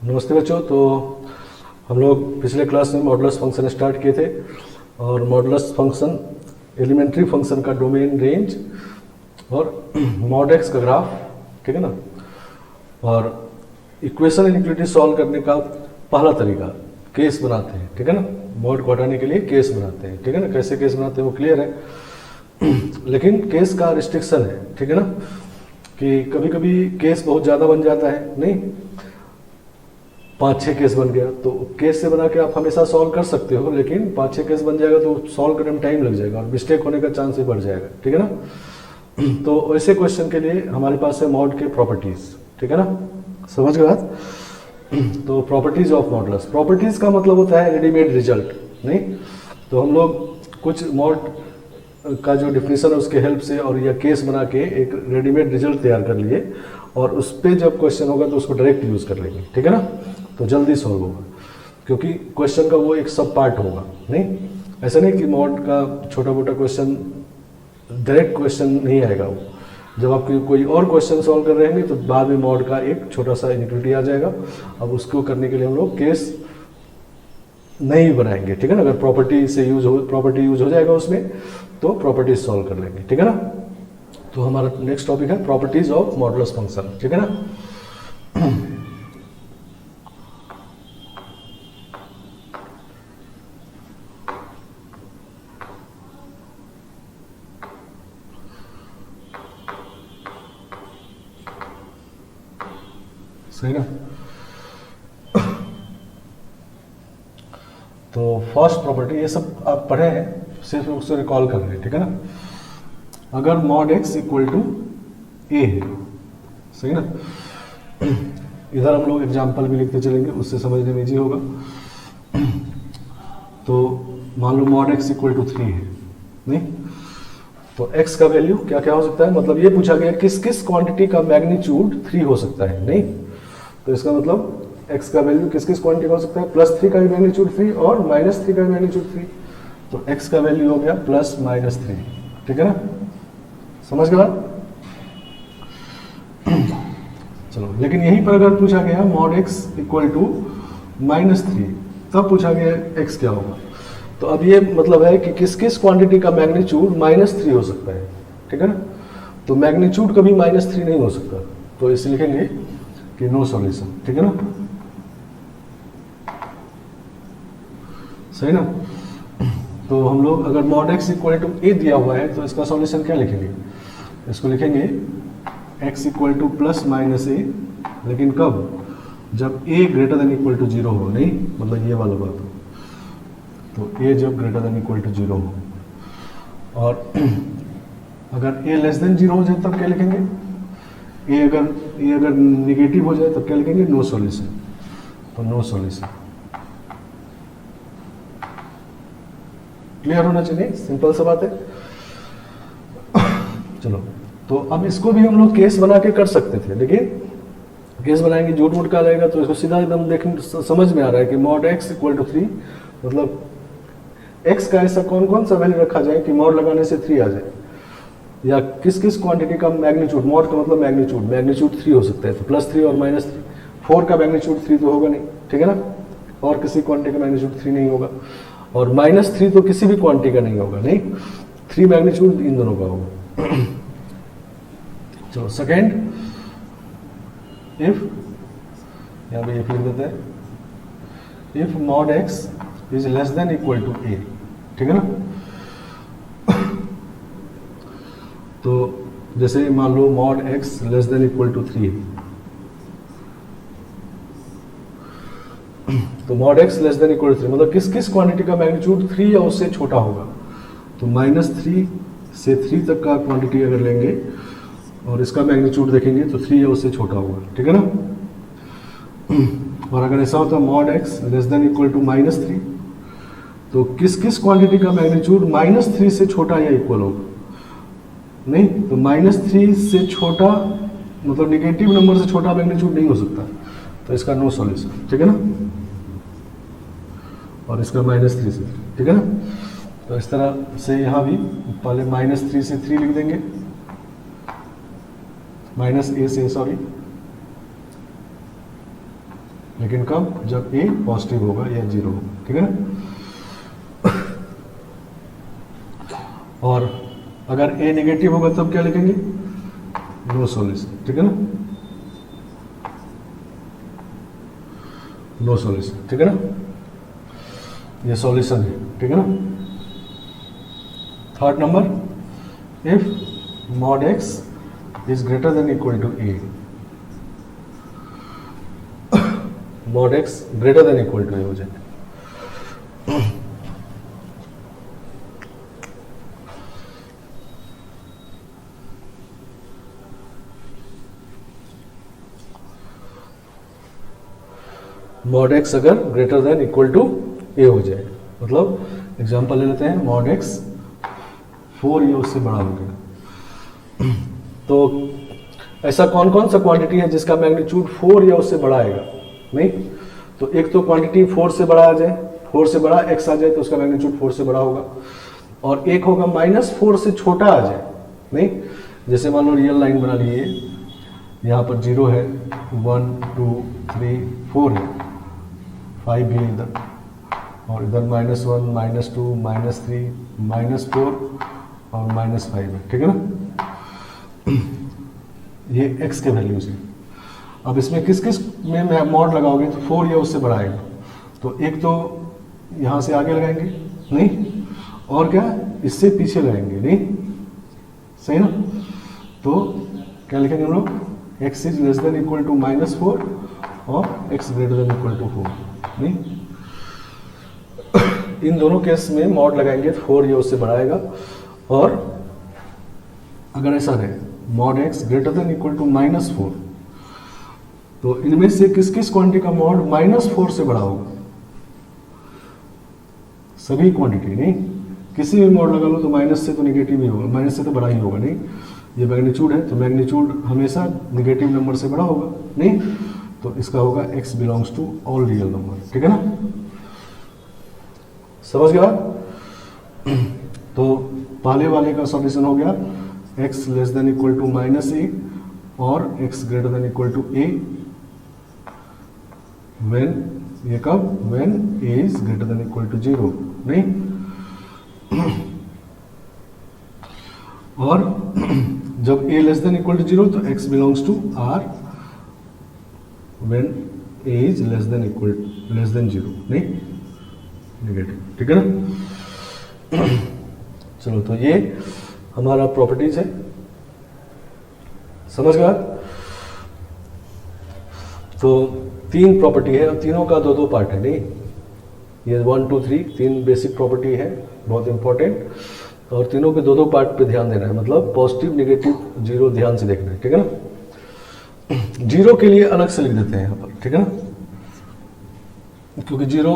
नमस्ते बच्चों। तो हम लोग पिछले क्लास में मॉडुलस फंक्शन स्टार्ट किए थे और मॉडुलस फंक्शन एलिमेंट्री फंक्शन का डोमेन रेंज और मॉड एक्स का ग्राफ, ठीक है ना। और इक्वेशन इनइक्वालिटी सॉल्व करने का पहला तरीका केस बनाते हैं, ठीक है ना। मॉड को हटाने के लिए केस बनाते हैं, ठीक है ना। कैसे केस बनाते हैं वो क्लियर है लेकिन केस का रिस्ट्रिक्शन है, ठीक है ना, कि कभी कभी केस बहुत ज़्यादा बन जाता है, नहीं 5-6 केस बन गया तो केस से बना के आप हमेशा सॉल्व कर सकते हो, लेकिन 5-6 केस बन जाएगा तो सॉल्व करने में टाइम लग जाएगा और मिस्टेक होने का चांस भी बढ़ जाएगा, ठीक है ना। तो ऐसे क्वेश्चन के लिए हमारे पास है मॉड के प्रॉपर्टीज, ठीक है ना। समझ गए बात। तो प्रॉपर्टीज ऑफ मॉडुलस, प्रॉपर्टीज का मतलब होता है रेडीमेड रिजल्ट, नहीं। तो हम लोग कुछ मॉड का जो डिफिनेशन है उसके हेल्प से और या केस बना के एक रेडीमेड रिजल्ट तैयार कर लिए और उस पर जब क्वेश्चन होगा तो उसको डायरेक्ट यूज कर लेंगे, ठीक है ना। तो जल्दी सॉल्व होगा क्योंकि क्वेश्चन का वो एक सब पार्ट होगा, नहीं ऐसा नहीं कि मॉड का छोटा मोटा क्वेश्चन डायरेक्ट क्वेश्चन नहीं आएगा। वो जब आप कोई और क्वेश्चन सॉल्व कर रहे हैं तो बाद में मॉड का एक छोटा सा इनइक्वालिटी आ जाएगा। अब उसको करने के लिए हम लोग केस नहीं बनाएंगे, ठीक है ना। अगर प्रॉपर्टी यूज हो जाएगा उसमें तो प्रॉपर्टीज सॉल्व कर लेंगे, ठीक है ना। तो हमारा नेक्स्ट टॉपिक है प्रॉपर्टीज ऑफ मॉडुलस फंक्शन, ठीक है ना। सही ना। तो फर्स्ट प्रॉपर्टी ये सब आप पढ़े हैं, सिर्फ उसको रिकॉल कर रहे हैं, ठीक है ना। अगर मॉड एक्स इक्वल टू ए है, सही ना। इधर हम लोग एग्जाम्पल भी लिखते चलेंगे, उससे समझने में इजी होगा। तो मान लो मॉड एक्स इक्वल टू 3 है, नहीं। तो x का वैल्यू क्या क्या हो सकता है, मतलब ये पूछा गया किस किस क्वांटिटी का मैग्नीट्यूड 3 हो सकता है, नहीं। तो इसका मतलब x का वैल्यू किस किस क्वांटिटी का हो सकता है, +3 का भी मैग्नीट्यूड 3 और -3 का भी मैग्नीट्यूड 3। तो x का वैल्यू हो गया +-3, ठीक है ना। समझ गया। चलो, लेकिन यहीं पर अगर पूछा गया मॉड x इक्वल टू -3, तब पूछा गया x क्या होगा। तो अब ये मतलब है कि किस किस क्वांटिटी का मैग्नीट्यूड -3 हो सकता है, ठीक है ना। तो मैग्नीट्यूड कभी -3 नहीं हो सकता, तो इसे लिखेंगे कि नो सॉल्यूशन, ठीक है ना। सही ना। तो हम लोग अगर मॉड एक्स इक्वल टू ए दिया हुआ है तो इसका सॉल्यूशन क्या लिखेंगे, इसको लिखेंगे x इक्वल टू +-a, लेकिन कब, जब a greater than equal to 0 हो, नहीं मतलब ये वाला बात हो। तो a जब ग्रेटर देन इक्वल टू 0 हो और अगर a लेस देन 0 हो जाए तब क्या लिखेंगे, a अगर निगेटिव हो जाए तब क्या लिखेंगे, नो सॉल्यूशन। तो नो सॉल्यूशन क्लियर होना चाहिए, सिंपल सा बात है। चलो, तो अब इसको भी हम लोग केस बना के कर सकते थे, लेकिन केस बनाएंगे झूठ मूठ का रहेगा तो इसको सीधा एकदम देखने समझ में आ रहा है कि मॉड एक्स इक्वल टू 3, मतलब x का ऐसा कौन कौन सा वैल्यू रखा जाए कि मॉड लगाने से 3 आ जाए, या किस किस क्वांटिटी का मैग्नीट्यूड, मॉड का मतलब मैग्नीट्यूड 3 हो सकता है। तो +3 और -3, 4 का मैग्नीट्यूड 3 तो होगा नहीं, ठीक है ना। और किसी क्वांटिटी का मैग्नीट्यूड 3 नहीं होगा और -3 तो किसी भी क्वांटिटी का नहीं होगा, नहीं 3 मैग्नीट्यूड इन दोनों का होगा। चलो सेकेंड, इफ यहाँ पे लिख देते हैं, if mod X is less than equal to A, ठीक है ना। तो जैसे मान लो mod x less than equal to 3 है, तो mod x less than equal to 3 मतलब किस किस क्वांटिटी का मैग्नीट्यूड 3 या उससे छोटा होगा। तो -3 से 3 तक का क्वांटिटी अगर लेंगे और इसका मैग्नीट्यूड देखेंगे तो 3 या उससे छोटा होगा, ठीक है ना। और अगर ऐसा होता है mod x less than equal to -3, तो किस किस क्वांटिटी का मैग्नीट्यूड -3 से छोटा या इक्वल होगा, नहीं। तो -3 से छोटा मतलब निगेटिव नंबर से छोटा मैग्नीट्यूड नहीं हो सकता, तो इसका नो सॉल्यूशन, ठीक है ना। और इसका -3 से, ठीक है ना। तो इस तरह से यहाँ भी पहले -3 से 3 लिख देंगे, -a से सॉरी लेकिन कब? जब ए पॉजिटिव होगा या जीरो होगा, ठीक है ना। और अगर ए नेगेटिव होगा तब क्या लिखेंगे? नो सॉल्यूशन, ठीक है ना, नो सॉल्यूशन, ठीक है ना, ये सॉल्यूशन है, ठीक है ना। Third number, if mod x is greater than equal to a, mod x greater than equal to a हो जाए। mod x अगर greater than equal to a हो जाए, मतलब एग्जांपल ले लेते हैं, mod x 4 या उससे बड़ा हो गया। तो ऐसा कौन कौन सा क्वांटिटी है जिसका मैग्नीट्यूड 4 या उससे बड़ा आएगा? नहीं, तो एक तो क्वांटिटी 4 से बड़ा आ जाए, 4 से बड़ा x आ जाए तो उसका मैग्नीट्यूड 4 से बड़ा होगा, और एक होगा -4 से छोटा आ जाए। नहीं, जैसे मान लो रियल लाइन बना लिए, यहाँ पर 0 है, 1 2 3 4 है, 5 भी है इधर, और इधर -1 -2 -3 -4 और -5 है, ठीक है ना। ये x के वैल्यूज है। अब इसमें किस किस में मॉड लगाओगे तो 4 या उससे बढ़ा आएगा। तो एक तो यहाँ से आगे लगाएंगे, नहीं, और क्या इससे पीछे लगाएंगे, नहीं, सही ना। तो क्या लिखेंगे हम लोग? x is less than equal to -4 और x greater than equal to 4, नहीं। इन दोनों केस में मॉड लगाएंगे तो 4 या उससे बढ़ाएगा, और अगर ऐसा रहे mod x greater than equal to -4, तो इनमें से किस किस क्वांटिटी का मॉड -4 से बड़ा होगा? सभी क्वांटिटी, नहीं, किसी भी मॉड लगा लो तो माइनस से तो निगेटिव ही होगा, माइनस से तो बड़ा ही होगा, नहीं। ये मैग्नीट्यूड है तो मैग्नीट्यूड हमेशा निगेटिव नंबर से बड़ा होगा, नहीं, तो इसका होगा x belongs to all real number, ठीक है ना। समझ गया? तो पहले वाले का सॉल्यूशन हो गया x less than equal to -a और x greater than equal to a when, ये कब? When a is greater than equal to 0, नहीं। और जब a less than equal to 0 तो x belongs to r when a is less than 0, नहीं, negative, ठीक है ना। चलो, तो ये हमारा प्रॉपर्टीज है, समझ गया? तो 3 प्रॉपर्टी है और तीनों का 2-2 पार्ट है, नहीं, ये 1 2 3 3 बेसिक प्रॉपर्टी है, बहुत इंपॉर्टेंट, और तीनों के 2-2 पार्ट पे ध्यान देना है, मतलब पॉजिटिव नेगेटिव जीरो ध्यान से देखना है, ठीक है ना। जीरो के लिए अलग से लिख देते हैं यहाँ पर, ठीक है ना, क्योंकि जीरो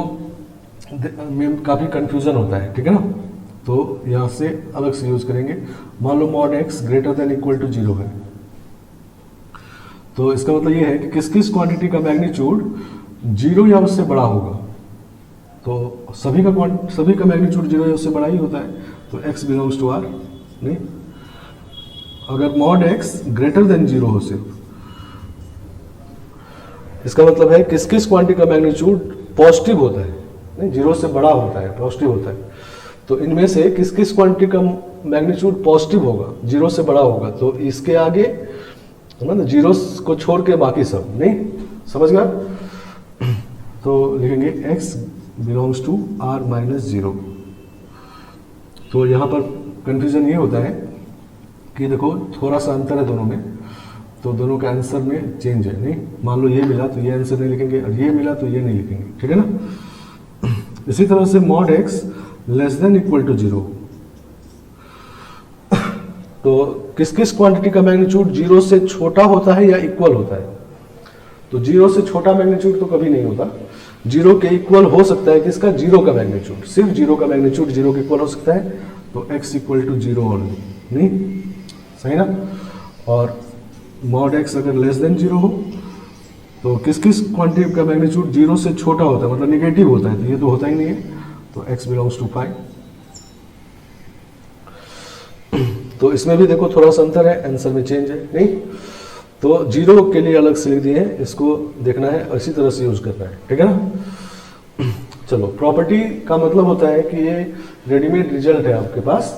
में काफी कंफ्यूजन होता है, ठीक है ना। तो यहां से अलग से यूज करेंगे। मान लो mod x greater than equal to 0 है, तो इसका मतलब ये है कि किस किस क्वांटिटी का मैग्नीट्यूड 0 या उससे बड़ा होगा। तो सभी का मैग्नीट्यूड 0 या उससे बड़ा ही होता है, तो x बिलोंग्स टू r, नहीं। अगर मॉड x ग्रेटर देन 0 हो सिर्फ, इसका मतलब है किस किस क्वांटिटी का मैग्नीट्यूड पॉजिटिव होता है, नहीं, 0 से बड़ा होता है, पॉजिटिव होता है। तो इनमें से किस किस क्वांटिटी का मैग्नीट्यूड पॉजिटिव होगा, 0 से बड़ा होगा, तो इसके आगे ना 0 को छोड़ के बाकी सब, नहीं, समझ गया। तो लिखेंगे x belongs to r minus 0। तो यहाँ पर कंफ्यूजन ये होता है कि देखो थोड़ा सा अंतर है दोनों में, तो दोनों का आंसर में चेंज है, नहीं। मान लो ये मिला तो ये आंसर नहीं लिखेंगे, और ये मिला तो ये नहीं लिखेंगे, ठीक है ना। इसी तरह से mod x less than equal to 0, तो किस किस क्वांटिटी का मैग्नीट्यूड 0 से छोटा होता है या इक्वल होता है? तो 0 से छोटा मैग्नीट्यूड तो कभी नहीं होता, 0 के इक्वल हो सकता है किसका? 0 का मैग्नीट्यूड, सिर्फ 0 का मैग्नीट्यूड 0 के इक्वल हो सकता है, तो x इक्वल टू 0 ओनली, नहीं, सही ना। और मॉड x अगर लेस देन 0 हो तो किस किस क्वांटिटी का मैग्नीट्यूड 0 से छोटा होता है, मतलब निगेटिव होता है, तो ये तो होता ही नहीं है, तो x बिलोंग्स टू 5। तो इसमें भी देखो थोड़ा सा अंतर है, आंसर में चेंज है, नहीं। तो जीरो के लिए अलग से लिख दिए हैं, इसको देखना है और इसी तरह से यूज करना है, ठीक है ना। चलो, प्रॉपर्टी का मतलब होता है कि ये रेडीमेड रिजल्ट है आपके पास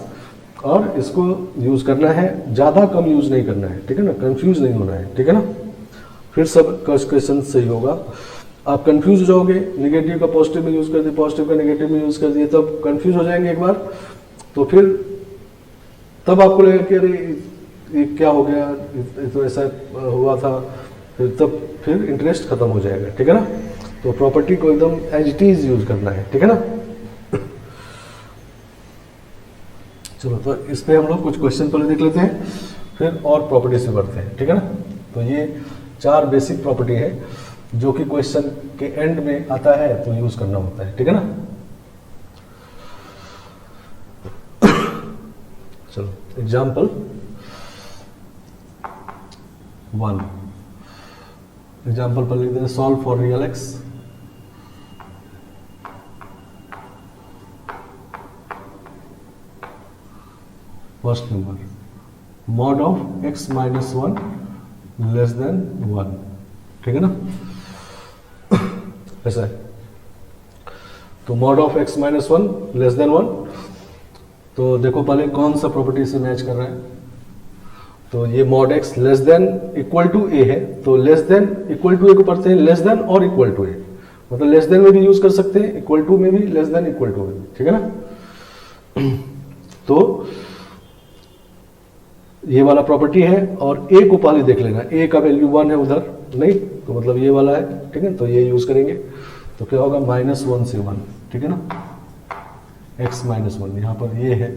और इसको यूज करना है, ज़्यादा कम यूज नहीं करना है, ठीक है ना, कंफ्यूज नहीं होना है, ठीक है ना। फिर सब क्वेश्चन सही होगा। आप कंफ्यूज हो जाओगे, निगेटिव का पॉजिटिव में यूज कर दिए, पॉजिटिव का नेगेटिव में यूज कर दिए, तब कंफ्यूज हो जाएंगे एक बार, तो फिर तब आपको लगेगा कि अरे ये क्या हो गया, ये तो ऐसा हुआ था, फिर इंटरेस्ट खत्म हो जाएगा, ठीक है ना। तो प्रॉपर्टी को एकदम एज इट इज यूज करना है, ठीक है ना। चलो, तो इस पे हम लोग कुछ क्वेश्चन पहले देख लेते हैं, फिर और प्रॉपर्टी से बढ़ते हैं, ठीक है ना। तो ये 4 बेसिक प्रॉपर्टी है जो कि क्वेश्चन के एंड में आता है तो यूज करना होता है, ठीक है ना। चलो, एग्जाम्पल 1, एग्जाम्पल पर लिख देते, solve for real x. First number, mod of x minus 1 less then 1, ठीक है ना। ऐसा है, तो mod of x minus 1 less then 1, तो देखो पहले कौन सा प्रॉपर्टी से मैच कर रहा है। तो ये mod x less than equal to a है, तो less than equal to a को पढ़ते हैं लेस देन और इक्वल टू a, मतलब लेस देन में भी यूज कर सकते हैं, इक्वल टू में भी, लेस देन इक्वल टू में भी, ठीक है ना। तो ये वाला प्रॉपर्टी है और a को पहले देख लेना, a का वैल्यू 1 है उधर, नहीं तो मतलब ये वाला है, ठीक है, तो ये यूज करेंगे। तो क्या होगा, -1 से 1, ठीक है ना, x माइनस 1, यहाँ पर ये है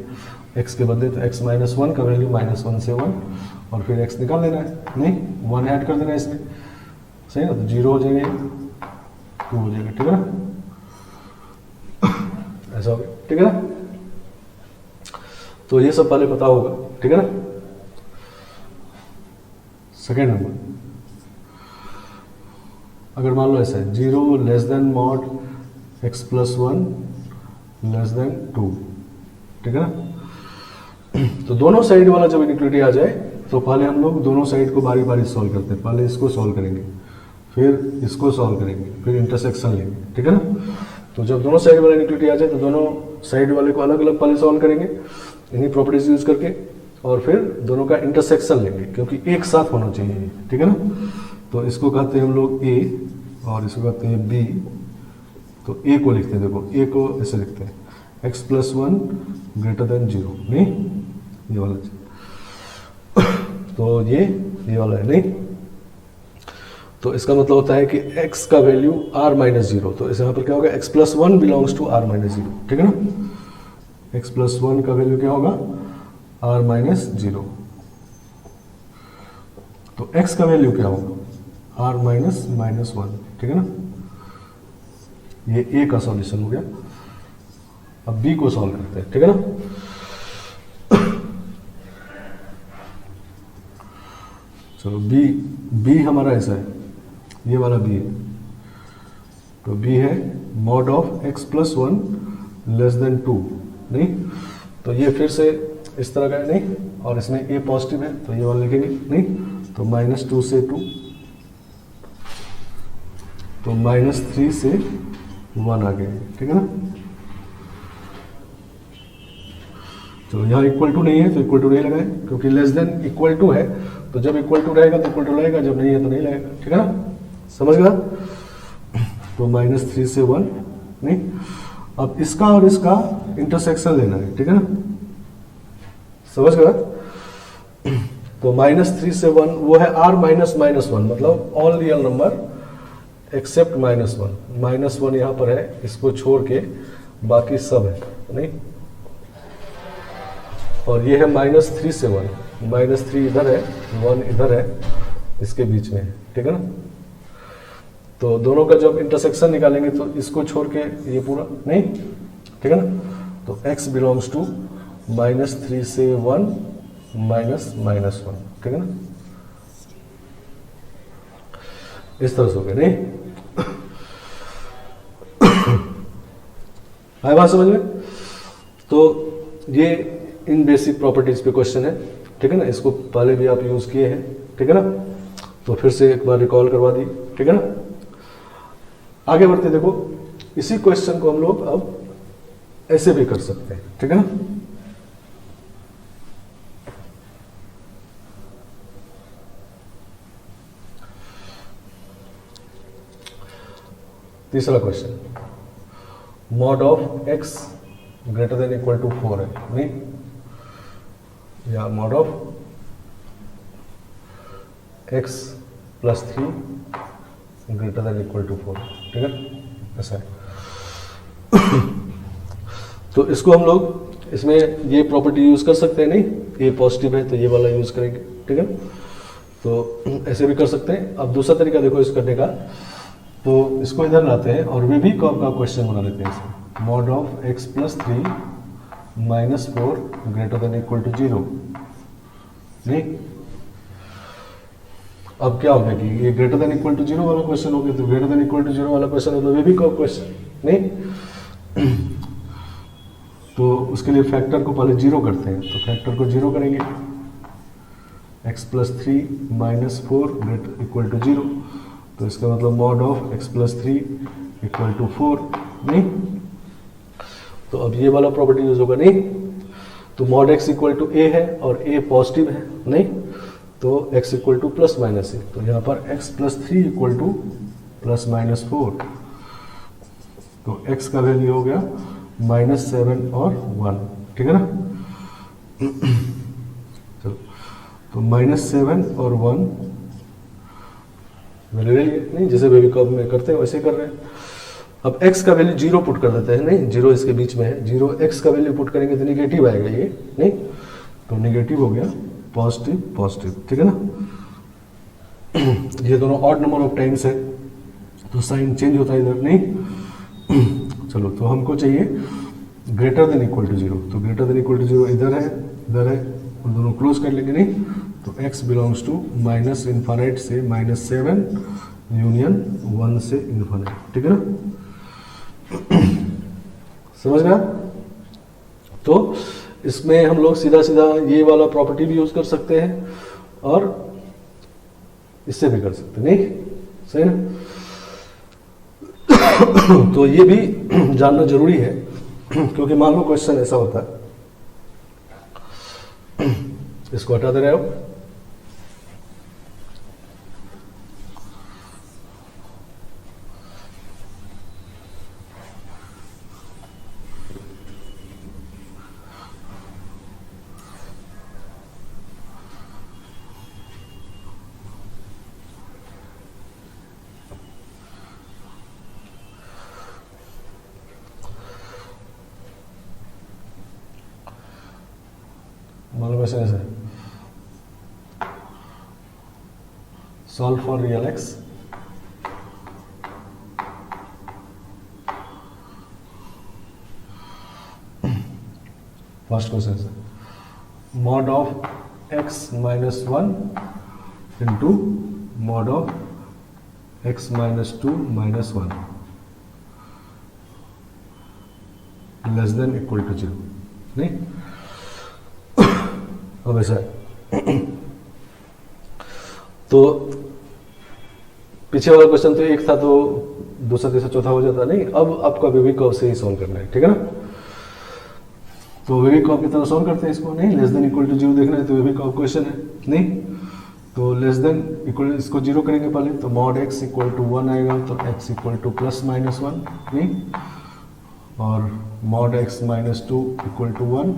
x के बदले, तो x माइनस 1 का वैल्यू -1 से 1, और फिर x निकाल लेना है, नहीं 1 ऐड कर देना है इसमें, सही ना, तो 0 हो जाएगा, 2 हो जाएगा, ठीक है ना, ऐसा हो गया, ठीक है ना। तो ये सब पहले पता होगा, ठीक है ना। सेकेंड नंबर, अगर मान लो ऐसा है 0 less than mod x plus 1 less then 2, ठीक है ना। तो दोनों साइड वाला जब इनइक्वालिटी आ जाए तो पहले हम लोग दोनों साइड को बारी बारी सॉल्व करते हैं, पहले इसको सॉल्व करेंगे, फिर इसको सॉल्व करेंगे, फिर इंटरसेक्शन लेंगे, ठीक है ना। तो जब दोनों साइड वाला इनइक्वालिटी आ जाए तो दोनों साइड वाले को अलग अलग पहले सॉल्व करेंगे इन्हीं प्रॉपर्टीज यूज करके, और फिर दोनों का इंटरसेक्शन लेंगे, क्योंकि एक साथ होना चाहिए, ठीक है ना। तो इसको कहते हैं हम लोग a और इसको कहते हैं b। तो a को लिखते हैं, देखो a को ऐसे लिखते हैं, x प्लस 1 ग्रेटर देन 0, नहीं ये वाला, तो ये वाला है, नहीं। तो इसका मतलब होता है कि x का वैल्यू r माइनस 0, तो इस यहाँ पर क्या होगा, x plus 1 belongs to r minus 0, ठीक है ना। x प्लस 1 का वैल्यू क्या होगा, r माइनस 0, तो x का वैल्यू क्या होगा, r माइनस -1, ठीक है ना। ये a का सॉल्यूशन हो गया। अब b को सॉल्व करते हैं, ठीक है ना। चलो, b हमारा ऐसा है, ये वाला b है, तो b है mod of x plus 1 less then 2, नहीं, तो ये फिर से इस तरह का है, नहीं, और इसमें a पॉजिटिव है तो ये वाला लिखेंगे, नहीं, तो -2 से 2, तो -3 से 1 आ गया, ठीक है ना। चलो, यहाँ इक्वल टू नहीं है तो इक्वल टू नहीं लगाए, क्योंकि लेस देन इक्वल टू है, तो जब इक्वल टू रहेगा तो इक्वल टू लगेगा, जब नहीं है तो नहीं लगेगा, ठीक है ना, समझ गया। तो -3 से 1, नहीं। अब इसका और इसका इंटरसेक्शन लेना है, ठीक है ना, समझ गया। तो -3 से 1 वो है r माइनस -1, मतलब ऑल रियल नंबर एक्सेप्ट -1, -1 यहाँ पर है, इसको छोड़ के बाकी सब है, नहीं। और ये है -3 से 1, -3 इधर है, 1 इधर है, इसके बीच में है, ठीक है ना। तो दोनों का जब इंटरसेक्शन निकालेंगे तो इसको छोड़ के ये पूरा, नहीं, ठीक है ना। तो x बिलोंग्स टू -3 से 1 -1, ठीक है ना, इस तरह से हो गया, नहीं। आए बात समझ में। तो ये इन बेसिक प्रॉपर्टीज पे क्वेश्चन है, ठीक है ना, इसको पहले भी आप यूज किए हैं, ठीक है ना। तो फिर से एक बार रिकॉल करवा दी, ठीक है ना। आगे बढ़ते, देखो इसी क्वेश्चन को हम लोग अब ऐसे भी कर सकते हैं, ठीक है ना। तीसरा question, mod of x greater than equal to 4 है, नहीं, या mod of x plus 3 greater than equal to 4, ठीक है, ऐसा है। तो इसको हम लोग इसमें ये प्रॉपर्टी यूज कर सकते हैं, नहीं, ये पॉजिटिव है तो ये वाला यूज करेंगे, ठीक है। तो ऐसे भी कर सकते हैं। अब दूसरा तरीका देखो इस करने का, तो इसको इधर लाते हैं और वेबी कर्व का क्वेश्चन बना लेते हैं इसमें। Mod of x plus 3 minus 4 greater than equal to 0, नहीं। अब क्या हो गया कि ये ग्रेटर देन इक्वल टू 0 वाला क्वेश्चन हो गया, तो ग्रेटर देन इक्वल टू 0 वाला क्वेश्चन है तो वेबी कर्व क्वेश्चन, नहीं। तो उसके लिए फैक्टर को पहले 0 करते हैं, तो फैक्टर को 0 करेंगे, x plus 3 minus 4 greater equal to 0, तो इसका मतलब mod of x plus 3 equal to 4, नहीं। तो अब ये वाला प्रॉपर्टी यूज होगा, नहीं। तो mod x equal to a है और a पॉजिटिव है, नहीं, तो x equal to plus minus a, तो यहाँ पर x plus 3 equal to plus minus 4, तो x का वैल्यू हो गया -7 और 1, ठीक है ना। चलो, तो -7 और 1 वैल्यू ले लिए, नहीं, जैसे बेबी कर्व में करते हैं वैसे कर रहे हैं। अब x का वैल्यू 0 पुट कर देते हैं, नहीं, 0 इसके बीच में है, 0 x का वैल्यू पुट करेंगे तो निगेटिव आएगा ये, नहीं, तो निगेटिव हो गया पॉजिटिव पॉजिटिव, ठीक है ना। ये दोनों ऑड नंबर ऑफ टाइम्स है तो साइन चेंज होता है इधर, नहीं। चलो, तो हमको चाहिए ग्रेटर देन इक्वल टू 0, तो ग्रेटर देन इक्वल टू 0 इधर है, उन दोनों क्लोज कर लेंगे, नहीं। तो x belongs to minus infinite से -7 यूनियन 1 से इन्फानाइट, ठीक है ना। समझ गया। तो इसमें हम लोग सीधा सीधा ये वाला प्रॉपर्टी भी यूज कर सकते हैं और इससे भी कर सकते हैं, नहीं, सही ना। तो ये भी जानना जरूरी है, क्योंकि मान लो क्वेश्चन ऐसा होता है, इसको हटा दे रहे हो, मालूम ऐसे ऐसे solve for real x, first question से mod of x minus 1 into mod of x minus 2 minus 1 less than equal to 0, नहीं। अब ऐसा है, तो पीछे वाला क्वेश्चन तो एक था तो दूसरा तीसरा चौथा हो जाता, नहीं। अब आपका वेबी कर्व से ही सॉल्व करना है, ठीक है ना। तो वेबी कर्व की तरह सॉल्व करते हैं इसको, नहीं, लेस देन इक्वल टू 0 देखना है तो वेबी कर्व क्वेश्चन है, नहीं। तो लेस देन इक्वल इसको 0 करेंगे पहले, तो मॉड x इक्वल टू 1 आएगा, तो x equal to plus minus 1, नहीं, और mod x minus 2 equal to 1,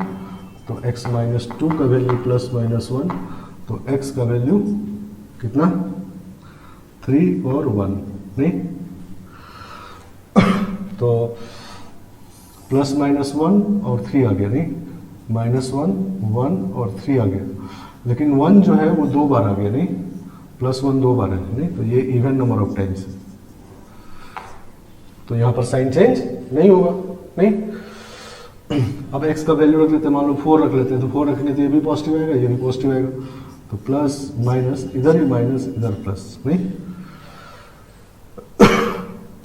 तो x माइनस 2 का वैल्यू प्लस माइनस 1, तो x का वैल्यू कितना 3 और 1, नहीं। तो प्लस माइनस 1 और 3 आ गया, नहीं, -1 1 और 3 आ गया, लेकिन 1 जो है वो 2 बार आ गया, नहीं, +1 2 बार है, नहीं। तो ये इवन नंबर ऑफ टाइम्स है, तो यहाँ पर साइन चेंज नहीं होगा, नहीं। अब x का वैल्यू रख लेते हैं, मान लो 4 रख लेते हैं, तो 4 रखने तो ये भी पॉजिटिव आएगा, ये भी पॉजिटिव आएगा, तो प्लस माइनस, इधर भी माइनस इधर प्लस, नहीं।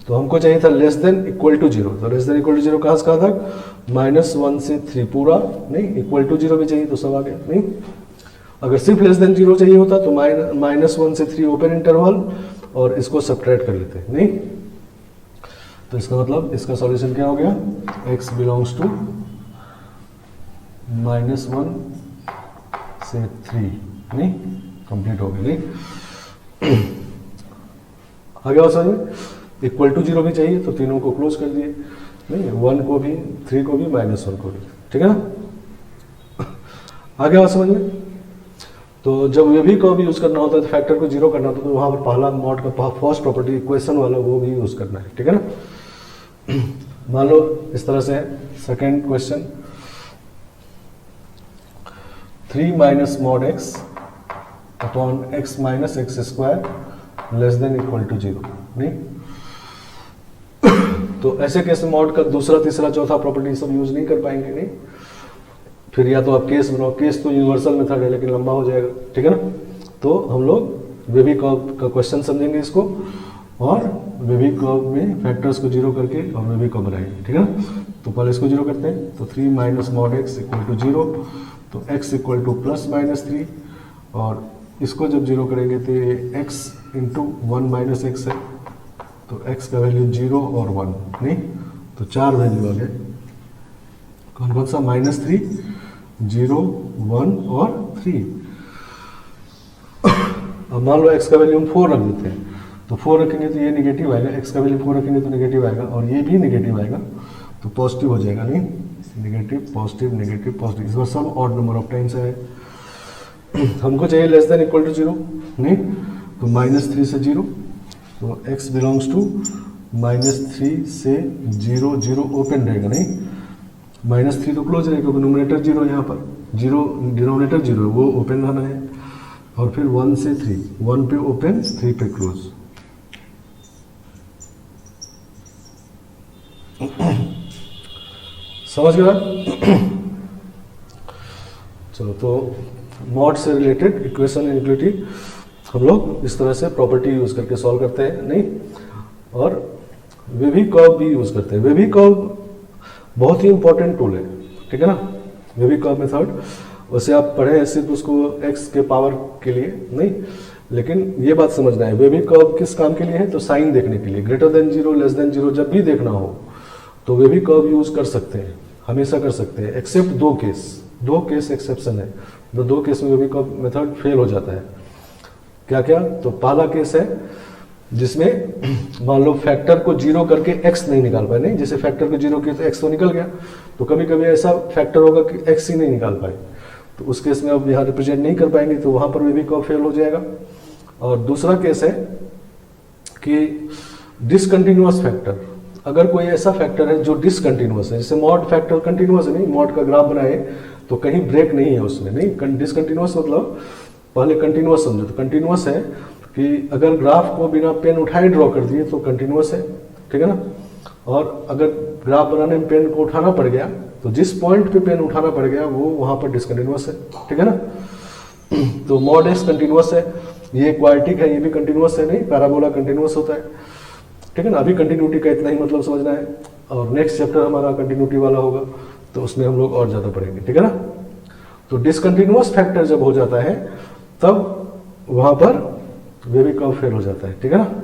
तो हमको चाहिए था लेस देन इक्वल टू 0, तो लेस देन इक्वल टू 0 कहाँ से कहाँ तक, -1 से 3 पूरा, नहीं, इक्वल टू 0 भी चाहिए तो सब आ गया, नहीं। अगर सिर्फ लेस देन 0 चाहिए होता तो -1 से 3 ओपन इंटरवल और इसको सब्ट्रैक्ट कर लेते, नहीं? तो इसका मतलब इसका सॉल्यूशन क्या हो गया, x बिलोंग्स टू -1 से 3, नहीं? कंप्लीट हो गया, नहीं? आ गया समझ में? इक्वल टू 0 भी चाहिए तो तीनों को क्लोज कर दिए, नहीं? 1 को भी, 3 को भी, -1 को भी, ठीक है ना? आ गया समझ में? तो जब वे भी कर्व यूज करना होता है तो फैक्टर को 0 करना होता है, तो वहां पर पहला मॉड का फर्स्ट प्रॉपर्टी इक्वेशन वाला वो भी यूज करना है, ठीक है ना? मान लो इस तरह से second question, 3 minus mod x upon x minus x square less than equal to 0, नहीं? तो ऐसे केस में मॉड का दूसरा तीसरा चौथा प्रॉपर्टी सब यूज नहीं कर पाएंगे, नहीं? फिर या तो आप केस बनाओ, केस तो यूनिवर्सल मेथड है लेकिन लंबा हो जाएगा, ठीक है ना? तो हम लोग वेवी कर्व का क्वेश्चन समझेंगे इसको, और वेवी कर्व में फैक्टर्स को 0 करके और वेवी कर्व बनाएंगे, ठीक है ना? तो पहले इसको 0 करते हैं, तो 3 minus mod x equal to 0, तो x इक्वल टू प्लस -3, और इसको जब 0 करेंगे तो ये x इंटू 1 माइनस एक्स है, तो x का वैल्यू 0 और 1, नहीं? तो 4 वैल्यू आ गए, कौन कौन सा, -3, 0, 1 और 3। अब मान लो x का वैल्यू हम 4 रख देते हैं, तो 4 रखेंगे तो ये निगेटिव आएगा, x का वैल्यू 4 रखेंगे तो निगेटिव आएगा, और ये भी निगेटिव आएगा, तो पॉजिटिव हो जाएगा, नहीं? निगेटिव पॉजिटिव नेगेटिव पॉजिटिव, इस बार सब ऑड नंबर ऑफ टाइम्स है। हमको चाहिए लेस देन इक्वल टू 0, नहीं? तो -3 से 0, तो x बिलोंग्स टू -3 से 0, 0 ओपन रहेगा, नहीं? -3 तो क्लोज रहेगा क्योंकि नोमिनेटर 0 है, यहाँ पर 0 डिनोमिनेटर 0 है, वो ओपन रहना है, और फिर 1 से 3, 1 पे ओपन 3 पे क्लोज। समझ गया? चलो, तो मॉड से रिलेटेड इक्वेशन इनइक्वालिटी हम लोग इस तरह से प्रॉपर्टी यूज करके सॉल्व करते हैं, नहीं? और वेवी कर्व भी यूज करते हैं। वेवी कर्व बहुत ही इंपॉर्टेंट टूल है, ठीक है ना? वेवी कर्व मेथड, वैसे आप पढ़े हैं सिर्फ उसको x के पावर के लिए, नहीं? लेकिन ये बात समझना है, वेवी कर्व किस काम के लिए है, तो साइन देखने के लिए, ग्रेटर देन 0 लेस देन 0 जब भी देखना हो तो वेवी कर्व यूज कर सकते हैं, हमेशा कर सकते हैं, एक्सेप्ट दो केस एक्सेप्शन है। दो केस में वेवी कर्व मेथड फेल हो जाता है। क्या क्या? तो पहला केस है जिसमें मान लो फैक्टर को 0 करके x नहीं निकाल पाए, नहीं? जैसे फैक्टर को 0 किया तो x तो निकल गया, तो कभी कभी ऐसा फैक्टर होगा कि x ही नहीं निकाल पाए, तो उस केस में अब यहाँ रिप्रेजेंट नहीं कर पाएंगे, तो वहां पर वेवी कर्व फेल हो जाएगा। और दूसरा केस है कि डिसकंटिन्यूअस फैक्टर, अगर कोई ऐसा फैक्टर है जो डिसकंटिन्यूअस है, जैसे मॉड फैक्टर कंटिन्यूअस है, नहीं? मॉड का ग्राफ बनाए तो कहीं ब्रेक नहीं है उसमें, नहीं? डिसकंटिन्यूअस मतलब पहले कंटिन्यूअस समझो, तो कंटिन्यूअस है कि अगर ग्राफ को बिना पेन उठाए ड्रॉ कर दिए तो कंटिन्यूअस है, ठीक है ना? और अगर ग्राफ बनाने में पेन को उठाना पड़ गया तो जिस पॉइंट पे पेन उठाना पड़ गया वो वहां पर डिसकंटिन्यूअस है, ठीक है ना? तो मॉड एक्स कंटिन्यूअस है, ये क्वाड्रेटिक है, ये भी कंटिन्यूअस है, नहीं? पैराबोला कंटिन्यूअस होता है, ठीक है ना? अभी कंटिन्यूटी का इतना ही मतलब समझना है, और नेक्स्ट चैप्टर हमारा कंटिन्यूटी वाला होगा तो उसमें हम लोग और ज्यादा पढ़ेंगे, ठीक है ना? तो डिसकंटिन्यूअस फैक्टर जब हो जाता है तब वहां पर वेवी कर्व फेल हो जाता है, ठीक है ना?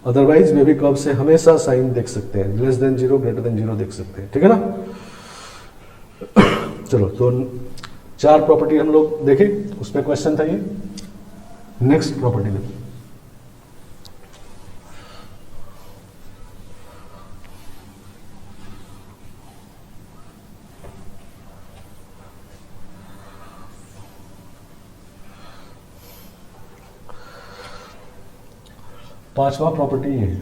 अदरवाइज वेवी कर्व से हमेशा साइन देख सकते हैं, लेस देन 0 ग्रेटर देन 0 देख सकते हैं, ठीक है ना? चलो, तो 4 प्रॉपर्टी हम लोग देखे, उसमें क्वेश्चन था ये। नेक्स्ट प्रॉपर्टी देखो, पांचवा प्रॉपर्टी ये है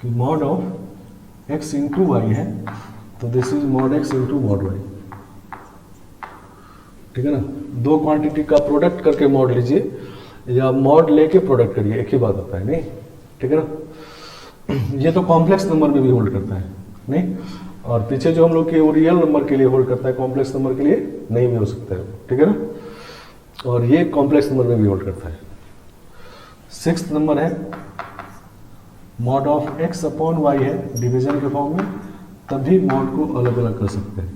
कि mod of x into y है, तो this is mod x into mod y, ठीक है ना? दो क्वांटिटी का प्रोडक्ट करके मॉड लीजिए या मॉड लेके प्रोडक्ट करिए, एक ही बात होता है, नहीं? ठीक है ना? ये तो कॉम्प्लेक्स नंबर में भी होल्ड करता है, नहीं? और पीछे जो हम लोग के वो रियल नंबर के लिए होल्ड करता है, कॉम्प्लेक्स नंबर के लिए नहीं भी हो सकता है, ठीक है ना? और ये कॉम्प्लेक्स नंबर में भी होल्ड करता है। 6th नंबर है mod of x upon y है, डिवीजन के फॉर्म में, तभी मॉड को अलग अलग कर सकते हैं,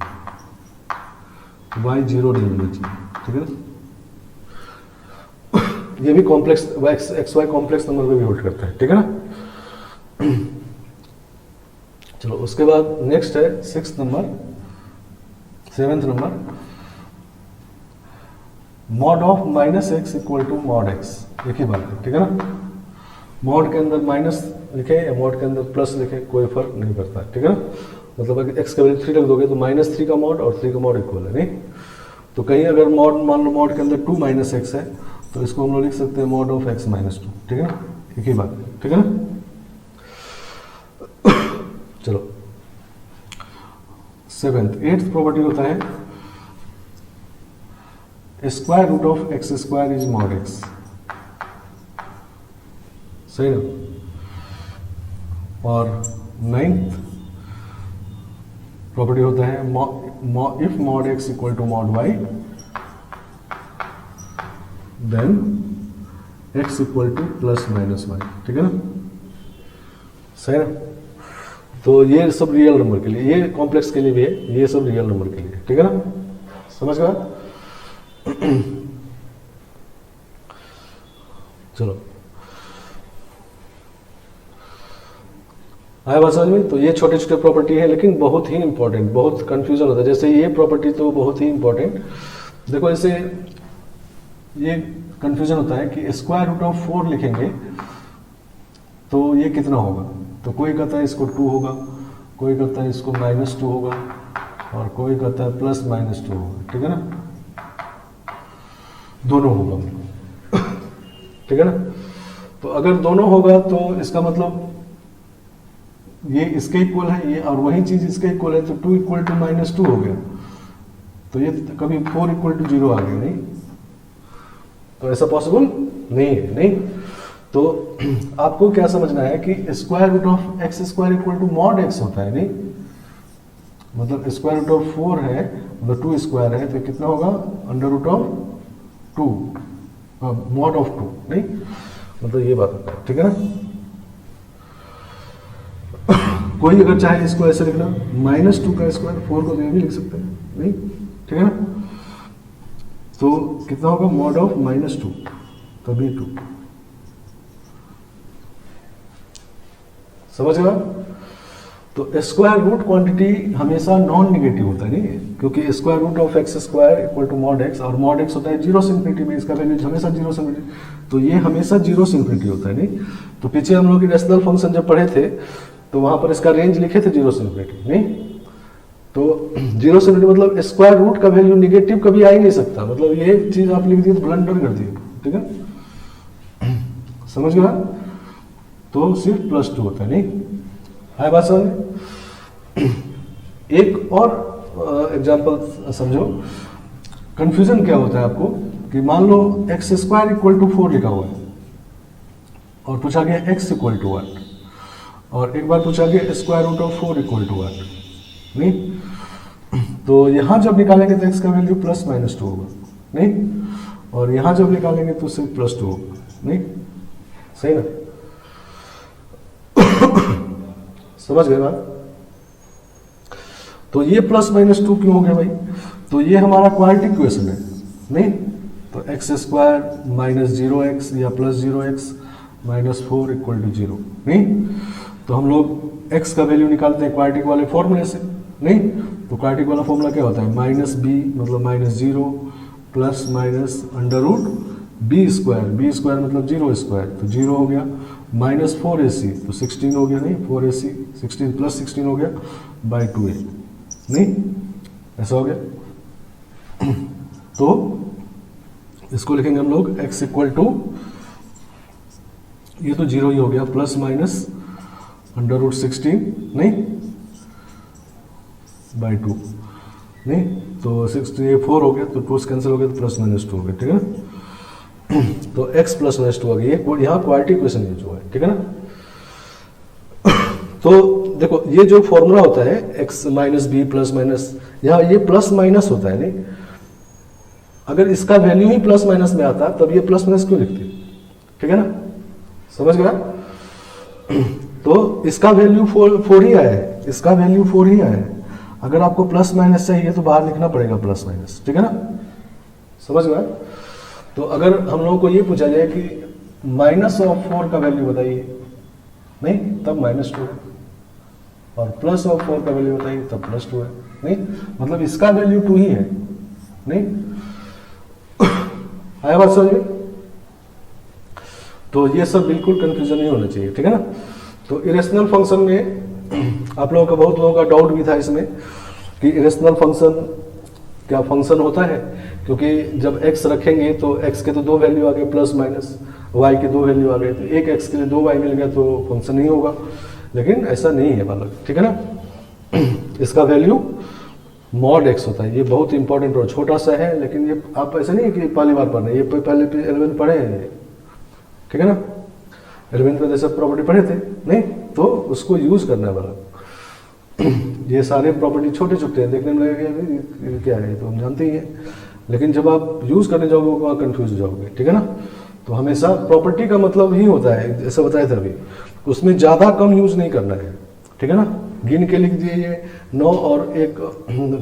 y 0 नहीं होना चाहिए, ठीक है ना। ये भी complex x y complex number पे भी होल्ड करता है, ठीक है ना। चलो उसके बाद नेक्स्ट है seventh number, mod of minus x equal to mod x. एक ही बात है, ठीक है ना। मॉड के अंदर माइनस लिखे या मॉड के अंदर प्लस लिखे कोई फर्क नहीं पड़ता, ठीक है ना। मतलब अगर एक्स का वैल्यू 3 रख दोगे तो -3 का मॉड और 3 का मॉड इक्वल है, नहीं। तो कहीं अगर मॉड मान लो मॉड के अंदर 2 माइनस एक्स है तो इसको हम लोग लिख सकते हैं मॉड ऑफ एक्स माइनस 2, ठीक है ना। एक ही बात है, ठीक है ना। चलो 8th प्रॉपर्टी होता है square root of x square is mod x, सही ना। और 9th प्रॉपर्टी होता है if mod x equal to mod y then x equal to plus minus y, ठीक है ना, सही ना। तो ये सब रियल नंबर के लिए, ये कॉम्प्लेक्स के लिए भी है, ये सब रियल नंबर के लिए, ठीक है ना। समझ गया। चलो आया बात समझ में। तो ये छोटे छोटे प्रॉपर्टी है लेकिन बहुत ही इंपॉर्टेंट, बहुत कंफ्यूजन होता है। जैसे ये प्रॉपर्टी तो बहुत ही इंपॉर्टेंट, देखो ऐसे ये कंफ्यूजन होता है कि स्क्वायर रूट ऑफ 4 लिखेंगे तो ये कितना होगा। तो कोई कहता है इसको 2 होगा, कोई कहता है इसको -2 होगा और कोई कहता है +-2 होगा, ठीक है ना। दोनों होगा, ठीक है ना। तो अगर दोनों होगा तो इसका मतलब ये इसके इक्वल है ये, और वही चीज इसके इक्वल है, तो 2 इक्वल टू -2 हो गया। तो ये कभी 4 इक्वल टू 0 आ गया, नहीं। तो ऐसा पॉसिबल नहीं है, नहीं। तो आपको क्या समझना है कि square root of x square equal to mod x होता है, नहीं। मतलब स्क्वायर रूट ऑफ 4 है, मतलब 2 स्क्वायर है, तो कितना होगा √2 मॉड ऑफ 2, नहीं। मतलब ये बात होता है, ठीक है ना। कोई अगर चाहे इसको ऐसे लिखना -2 का स्क्वायर 4 को भी लिख सकते हैं, नहीं, ठीक है ना। तो कितना होगा मॉड ऑफ -2 तभी 2, समझ गया। तो स्क्वायर रूट क्वांटिटी हमेशा नॉन निगेटिव होता है, नहीं, क्योंकि square root of x square equal to mod x, और मॉड एक्स होता है 0 से इन्फिनिटी में, इसका वैल्यू हमेशा 0 से इन्फिनिटी, तो ये हमेशा 0 से इन्फिनिटी होता है, नहीं। तो पीछे हम लोग रेशनल फंक्शन जब पढ़े थे तो वहां पर इसका रेंज लिखे थे 0 से इन्फिनिटी, नहीं। तो 0 से इन्फिनिटी मतलब स्क्वायर रूट का वैल्यू निगेटिव कभी आ ही नहीं सकता, मतलब ये चीज आप लिख दी तो ब्लंडर कर दी, ठीक है, समझ गया। तो सिर्फ +2 होता है, नहीं। है बात समझ। एक और एग्जांपल समझो, कंफ्यूजन क्या होता है आपको कि मान लो एक्स स्क्वायर इक्वल टू 4 लिखा हुआ है और पूछा गया एक्स इक्वल टू 1, और एक बार पूछा गया square root of 4 equal to 1, नहीं। तो यहां जब निकालेंगे तो एक्स का वैल्यू +-2 होगा, नहीं, और यहां जब निकालेंगे तो सिर्फ +2 होगा, नहीं, सही ना। समझ गए बात। तो ये +-2 क्यों हो गया भाई। तो ये हमारा क्वाड्रेटिक इक्वेशन है, नहीं। तो एक्स स्क्वायर -0x या +0x -4 इक्वल टू 0, नहीं। तो हम लोग x का वैल्यू निकालते हैं क्वाड्रेटिक वाले फॉर्मूले से, नहीं। तो क्वाड्रेटिक वाला फॉर्मूला क्या होता है -b मतलब -0 plus minus √b square, b square मतलब 0 स्क्वायर, तो 0 हो गया, -4ac तो 16 हो गया, नहीं 4ac 16 प्लस 16 हो गया बाई 2a, नहीं ऐसा हो गया। तो इसको लिखेंगे हम लोग x इक्वल टू, ये तो 0 ही हो गया, प्लस माइनस √16 नहीं बाई 2, नहीं तो 16 4 हो गया, तो 2 कैंसिल हो गया, तो +-2 हो गया, ठीक है ना। तो x +-2 हो गया, ये यहाँ क्वाड्रेटिक इक्वेशन यूज हुआ है, ठीक है ना। तो देखो ये जो फॉर्मूला होता है x - b प्लस माइनस, यहाँ ये प्लस माइनस होता है, नहीं अगर इसका वैल्यू ही प्लस माइनस में आता तब ये प्लस माइनस क्यों लिखते, ठीक है ना, समझ गया। तो इसका वैल्यू 4 ही आया है, इसका वैल्यू 4 ही आया है। अगर आपको प्लस माइनस चाहिए तो बाहर लिखना पड़ेगा प्लस माइनस, ठीक है ना। समझ गए? तो अगर हम लोगों को ये पूछा जाए कि -4 का वैल्यू बताइए, नहीं, तब -2 है, और +4 का वैल्यू बताइए तब +2 है, नहीं, मतलब इसका वैल्यू 2 ही है, नहीं, आया बात समझ में? तो ये सब बिल्कुल कंफ्यूजन नहीं होना चाहिए, ठीक है ना? तो इरेशनल फंक्शन में आप लोगों का, बहुत लोगों का डाउट भी था इसमें कि इरेशनल फंक्शन क्या फंक्शन होता है, क्योंकि जब x रखेंगे तो x के तो 2 वैल्यू आ गए प्लस माइनस, y के 2 वैल्यू आ गए, तो एक x के लिए 2 y मिल गया तो फंक्शन नहीं होगा, लेकिन ऐसा नहीं है बालक, ठीक है ना? इसका वैल्यू मॉड x होता है। ये बहुत इंपॉर्टेंट और छोटा सा है, लेकिन ये आप ऐसा नहीं है कि पहली बार पढ़ रहे हैं, ये पहले 11 पढ़े हैं, ठीक है ना? 11 में जैसे प्रॉपर्टी पढ़े थे, नहीं, तो उसको यूज करना है बालक। ये सारे प्रॉपर्टी छोटे छोटे हैं, देखने में लगेगा ये क्या है, तो हम जानते ही हैं, लेकिन जब आप यूज करने जाओगे वहाँ कंफ्यूज हो जाओगे, ठीक है ना? तो हमेशा प्रॉपर्टी का मतलब ही होता है, जैसे बताया था अभी, उसमें ज़्यादा कम यूज नहीं करना है, ठीक है ना? गिन के लिख दिए ये 9 और एक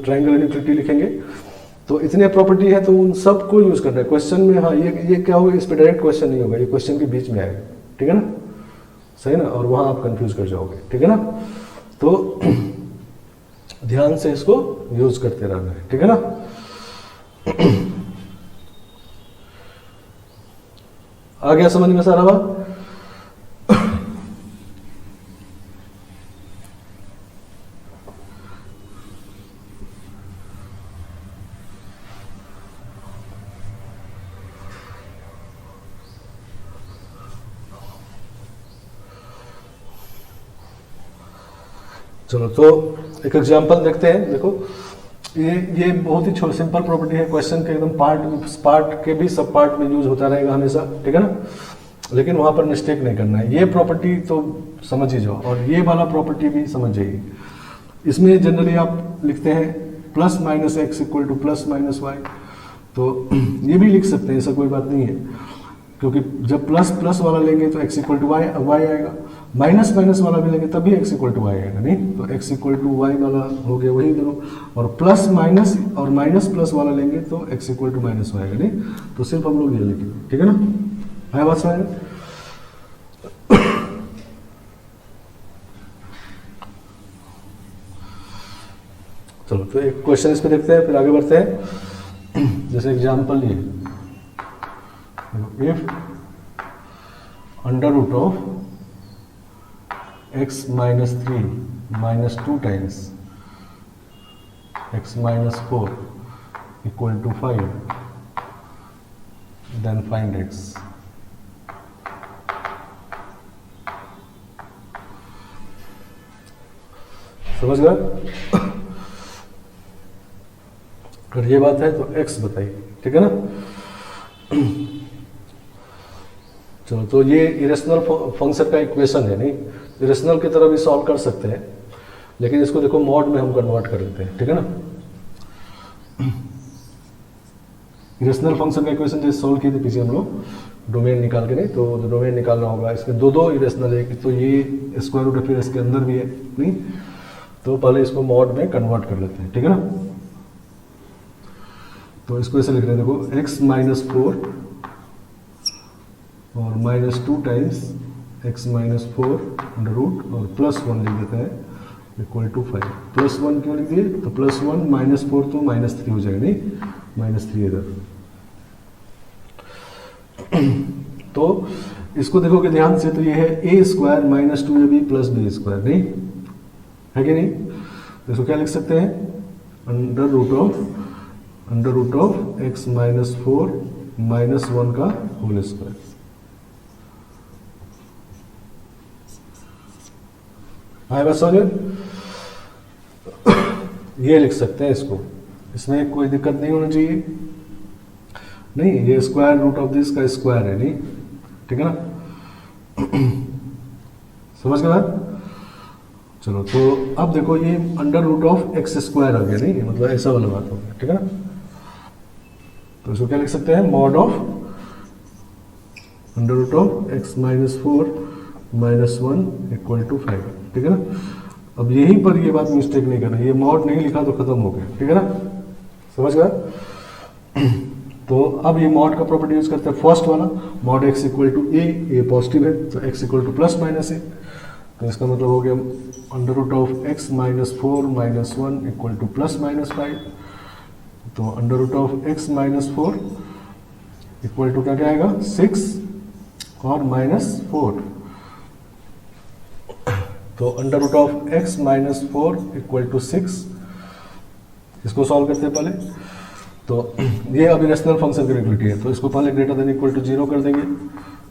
ट्रायंगल इनिक्वालिटी लिखेंगे, तो इतने प्रॉपर्टी है तो उन सब को यूज करना है क्वेश्चन में। हाँ, ये क्या होगा, इस पर डायरेक्ट क्वेश्चन नहीं होगा, ये क्वेश्चन के बीच में आएगा, ठीक है ना? सही ना? और वहाँ आप कंफ्यूज कर जाओगे, ठीक है ना? तो ध्यान से इसको यूज करते रहना है, ठीक है ना? आ गया समझ में सारा बात? चलो, तो एक एग्जांपल देखते हैं। देखो, ये बहुत ही सिंपल प्रॉपर्टी है, क्वेश्चन के एकदम पार्ट के भी सब पार्ट में यूज होता रहेगा हमेशा, ठीक है ना? लेकिन वहां पर मिस्टेक नहीं करना है। ये प्रॉपर्टी तो समझ ही जाओ, और ये वाला प्रॉपर्टी भी समझ जाइए। इसमें जनरली आप लिखते हैं +-x इक्वल टू +-y, तो ये भी लिख सकते हैं, ऐसा कोई बात नहीं है, क्योंकि जब प्लस वाला लेंगे तो x इक्वल टू y आएगा, माइनस वाला भी लेंगे तब भी x इक्वल टू y आएगा, नहीं? तो x इक्वल टू y वाला हो गया वही दोनों, और प्लस माइनस और माइनस प्लस वाला लेंगे तो x इक्वल टू माइनस आएगा, नहीं? तो सिर्फ हम लोग ये लिखेंगे, ठीक है ना? है बात समझ में? चलो, तो एक क्वेश्चन इस पे देखते हैं, फिर आगे बढ़ते हैं। जैसे एग्जाम्पल ये, if under root of x minus 3 minus 2 times x minus 4 equal to 5, then find x. समझ गए? अगर ये बात है तो x बताइए, ठीक है ना? चलो, तो ये इरेशनल फंक्शन का इक्वेशन है, नहीं? इरेशनल की तरह भी सॉल्व कर सकते हैं, लेकिन इसको देखो मॉड में हम कन्वर्ट कर लेते हैं, ठीक है ना? इरेशनल फंक्शन का इक्वेशन जैसे सॉल्व किए थे पीछे हम लोग, डोमेन निकाल के, नहीं? तो डोमेन निकालना होगा, इसमें दो इरेशनल है, तो ये स्क्वायर रूट है, फिर इसके अंदर भी है, नहीं? तो पहले इसको मॉड में कन्वर्ट कर लेते हैं, ठीक है ना? तो इसको ऐसे लिख रहे हैं, देखो x माइनस 4 और -2 times x minus 4 under root और +1 लिख देते हैं इक्वल टू 5। +1 क्यों लिख दिए? तो +1 -4 तो -3 हो जाएगा, नहीं? -3 इधर। तो इसको देखोगे ध्यान से, तो ये है a² minus 2ab plus b², नहीं है कि नहीं? तो इसको क्या लिख सकते हैं? Under root of x minus 4 -1 का होल स्क्वायर। आए बस समझ? ये लिख सकते हैं इसको, इसमें कोई दिक्कत नहीं होनी चाहिए, नहीं? ये स्क्वायर रूट ऑफ दिस का स्क्वायर है, नहीं? ठीक है ना? समझ गए बात? चलो, तो अब देखो ये अंडर रूट ऑफ x² आ गया, नहीं? मतलब ऐसा वाला बात हो गया, ठीक है ना? तो इसको क्या लिख सकते हैं? Mod of under root of x minus 4 -1 equal to 5, ठीक है ना? अब यहीं पर ये बात मिस्टेक नहीं करना, ये मॉड नहीं लिखा तो खत्म हो गया, ठीक है ना? समझ गया? तो अब ये मॉड का प्रॉपर्टी यूज करते हैं फर्स्ट वाला, mod x equal to a positive है तो x equal to plus minus a, तो इसका मतलब हो गया under root of x minus 4 minus 1 equal to plus minus 5, तो under root of x minus 4 equal to क्या आएगा 6 और माइनस 4, तो under root of x minus 4 equal to 6, इसको सॉल्व करते हैं पहले। तो ये अभी रेशनल फंक्शन की इक्वलिटी है, तो इसको पहले ग्रेटर देन इक्वल टू 0 कर देंगे,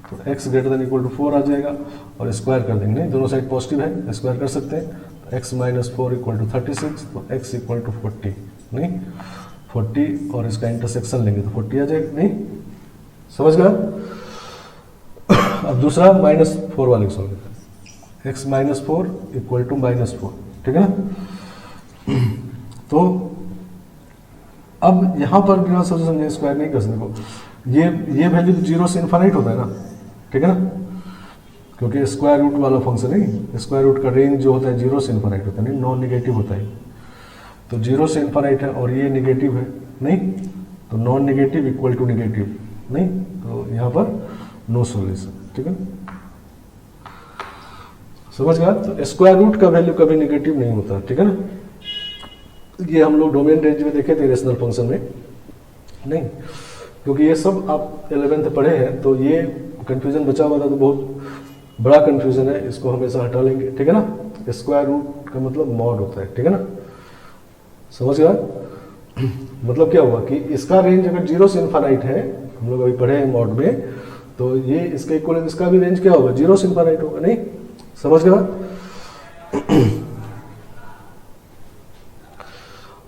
तो x greater than equal to 4 आ जाएगा और स्क्वायर कर देंगे, नहीं दोनों साइड पॉजिटिव है स्क्वायर कर सकते हैं, तो x माइनस 4 इक्वल टू 36, तो x इक्वल टू 40, नहीं 40 और इसका इंटरसेक्शन लेंगे तो 40 आ जाएगा, नहीं समझ गया। अब दूसरा माइनस 4 वाले को सॉल्व करते हैं, x minus 4 equal to minus 4, ठीक है ना। तो अब यहाँ पर बिना सोल्यूशन स्क्वायर नहीं कर सकते, ये वैल्यू 0 से इन्फाइनाइट होता है ना, ठीक है ना, क्योंकि स्क्वायर रूट वाला फंक्शन है, स्क्वायर रूट का रेंज जो होता है 0 से इन्फाइनाइट होता है, नहीं नॉन निगेटिव होता है, तो 0 से इन्फाइनाइट है और ये निगेटिव है, नहीं तो non negative equal to negative, नहीं तो यहाँ पर नो सॉल्यूशन, ठीक है समझ गया। तो स्क्वायर रूट का वैल्यू कभी निगेटिव नहीं होता, ठीक है ना, ये हम लोग डोमेन रेंज में देखे थे रेशनल फंक्शन में, नहीं क्योंकि ये सब आप 11th पढ़े हैं, तो ये कंफ्यूजन बचा हुआ था, तो बहुत बड़ा कंफ्यूजन है, इसको हमेशा हटा लेंगे, ठीक है ना। स्क्वायर रूट का मतलब मॉड होता है, ठीक है ना, समझ गया। मतलब क्या हुआ कि इसका रेंज अगर 0 से इन्फाइनाइट है, हम लोग अभी पढ़े हैं मॉड में, तो ये इसका इक्वल इसका भी रेंज क्या होगा 0 से इन्फाइनाइट होगा, नहीं समझ गया।